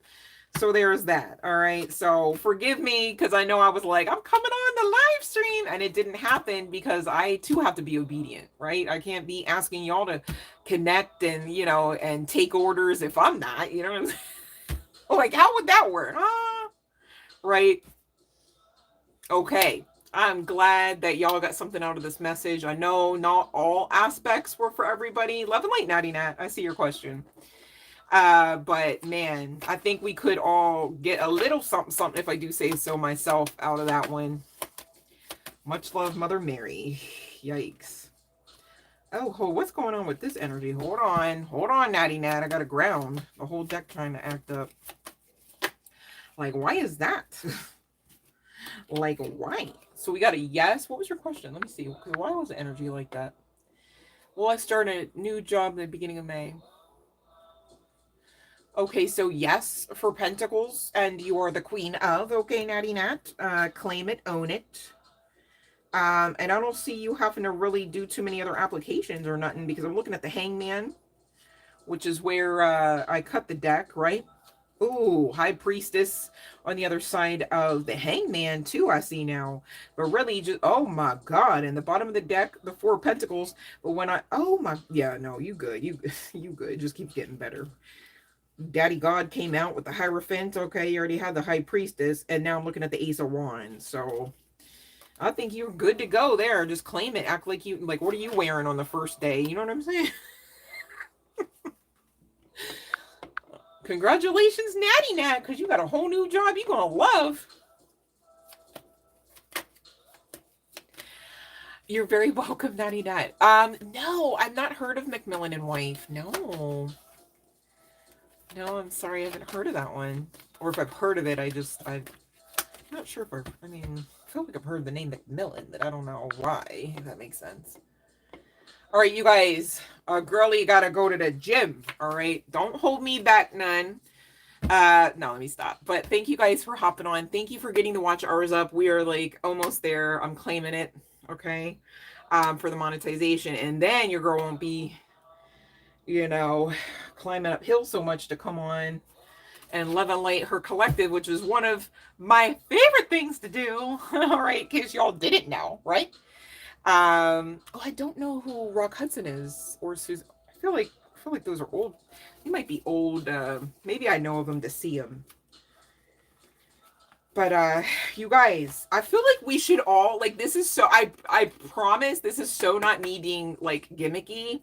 So there's that. All right. So forgive me because I know I was like, I'm coming on the live stream, and it didn't happen because I too have to be obedient, right? I can't be asking y'all to connect and, you know, and take orders if I'm not, you know what I'm saying? Like, how would that work? Huh? Right? Okay. I'm glad that y'all got something out of this message. I know not all aspects were for everybody. Love and light, Natty Nat. I see your question. But man, I think we could all get a little something, if I do say so myself, out of that one. Much love, Mother Mary. Yikes. Oh, what's going on with this energy? Hold on, Natty Nat. I got to ground. The whole deck trying to act up. Like, why is that? Like, why? So we got a yes. What was your question? Let me see. Why was the energy like that? Well, I start a new job in the beginning of May. Okay, so yes for Pentacles, and you are the queen of. Okay, Natty Nat. Claim it, own it. And I don't see you having to really do too many other applications or nothing, because I'm looking at the Hangman, which is where I cut the deck, right? Ooh, High Priestess on the other side of the Hangman too, I see now. But really, just, oh my God, in the bottom of the deck, the Four of Pentacles. But when oh my, yeah, no, you good. You good. Just keep getting better. Daddy God came out with the Hierophant. Okay, you already had the High Priestess. And now I'm looking at the Ace of Wands. So I think you're good to go there. Just claim it. Act like you, like, what are you wearing on the first day? You know what I'm saying? Congratulations, Natty Nat, because you got a whole new job you're going to love. You're very welcome, Natty Nat. No, I've not heard of Macmillan and Wife. No. No, I'm sorry, I haven't heard of that one. Or if I've heard of it, I'm not sure if I mean, I feel like I've heard the name Macmillan, but I don't know why, if that makes sense. All right, you guys, girlie gotta go to the gym, all right? Don't hold me back none. No, let me stop. But thank you guys for hopping on. Thank you for getting to watch ours up. We are like almost there. I'm claiming it, okay? For the monetization. And then your girl won't be, you know, climbing uphill so much to come on and love and light her collective, which is one of my favorite things to do. All right, in case y'all didn't know, right? Oh, I don't know who Rock Hudson is, or Susan. I feel like those are old. They might be old. Maybe I know of them to see them. But you guys, I feel like we should all, like, this is so, I promise this is so not me being like gimmicky,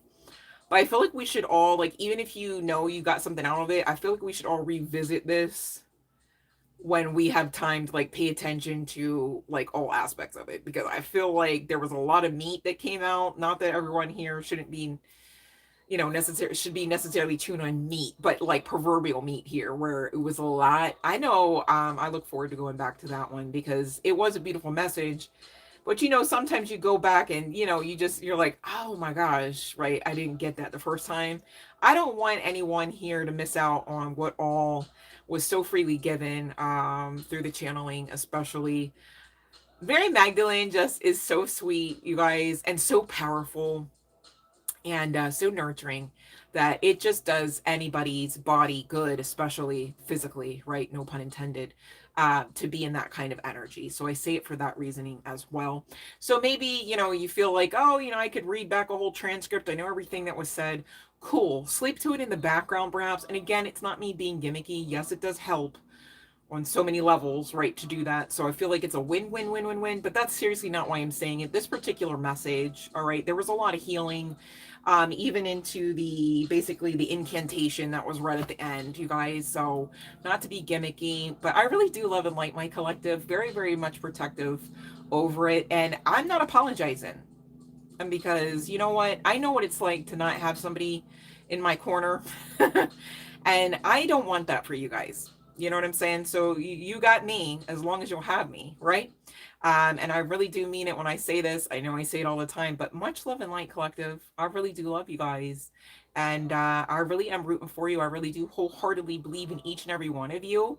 but I feel like we should all, like, even if you know you got something out of it, I feel like we should all revisit this when we have time to like pay attention to like all aspects of it, because I feel like there was a lot of meat that came out. Not that everyone here shouldn't be, you know, necessarily tuned on meat, but like proverbial meat here, where it was a lot. I know I look forward to going back to that one because it was a beautiful message. But you know, sometimes you go back and you know, you're like, oh my gosh, right? I didn't get that the first time. I don't want anyone here to miss out on what all was so freely given through the channeling, especially. Mary Magdalene just is so sweet, you guys, and so powerful and so nurturing that it just does anybody's body good, especially physically, right? No pun intended, to be in that kind of energy. So I say it for that reasoning as well. So maybe, you know, you feel like, oh, you know, I could read back a whole transcript. I know everything that was said. Cool. Sleep to it in the background, perhaps. And again, it's not me being gimmicky. Yes, it does help on so many levels, right, to do that. So I feel like it's a win-win-win-win-win, but that's seriously not why I'm saying it. This particular message, all right, there was a lot of healing, even into basically the incantation that was read at the end, you guys. So not to be gimmicky, but I really do love and like my collective, very, very much protective over it. And I'm not apologizing. And because you know what, I know what it's like to not have somebody in my corner. And I don't want that for you guys. You know what I'm saying? So you got me as long as you'll have me, right? And I really do mean it when I say this. I know I say it all the time, but much love and light, collective. I really do love you guys. And I really am rooting for you. I really do wholeheartedly believe in each and every one of you,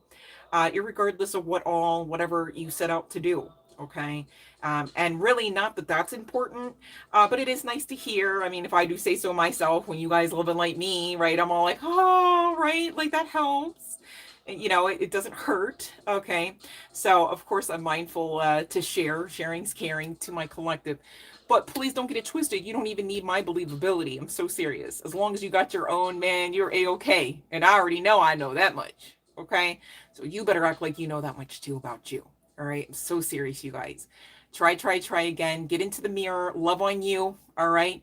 irregardless of whatever you set out to do. Okay. And really not that that's important, but it is nice to hear. I mean, if I do say so myself, when you guys live and like me, right, I'm all like, oh, right, like that helps. You know, it doesn't hurt. Okay. So of course I'm mindful to sharing's caring to my collective, but please don't get it twisted. You don't even need my believability. I'm so serious. As long as you got your own, man, you're a-okay. And I already know I know that much. Okay. So you better act like you know that much too about you. All right. I'm so serious, you guys. Try again. Get into the mirror. Love on you. All right.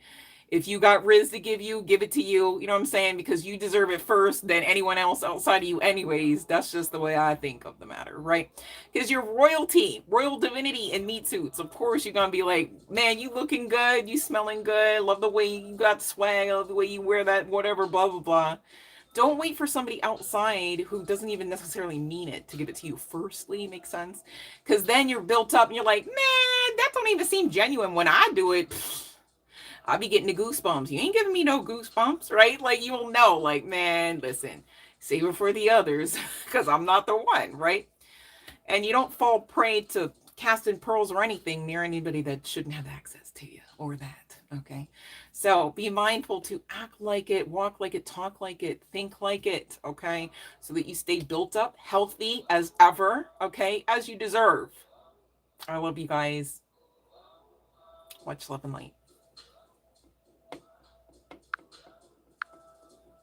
If you got Riz to give you, give it to you. You know what I'm saying? Because you deserve it first than anyone else outside of you anyways. That's just the way I think of the matter, right? Because you're royalty, royal divinity in meat suits. Of course, you're going to be like, man, you looking good. You smelling good. Love the way you got swag. Love the way you wear that, whatever, blah, blah, blah. Don't wait for somebody outside who doesn't even necessarily mean it to give it to you firstly. Makes sense? Because then you're built up and you're like, man, that don't even seem genuine when I do it. I'll be getting the goosebumps. You ain't giving me no goosebumps, right? Like, you'll know, like, man, listen, save it for the others because I'm not the one, right? And you don't fall prey to casting pearls or anything near anybody that shouldn't have access to you or that, okay? So be mindful to act like it, walk like it, talk like it, think like it, okay? So that you stay built up, healthy as ever, okay? As you deserve. I love you guys. Much love and light.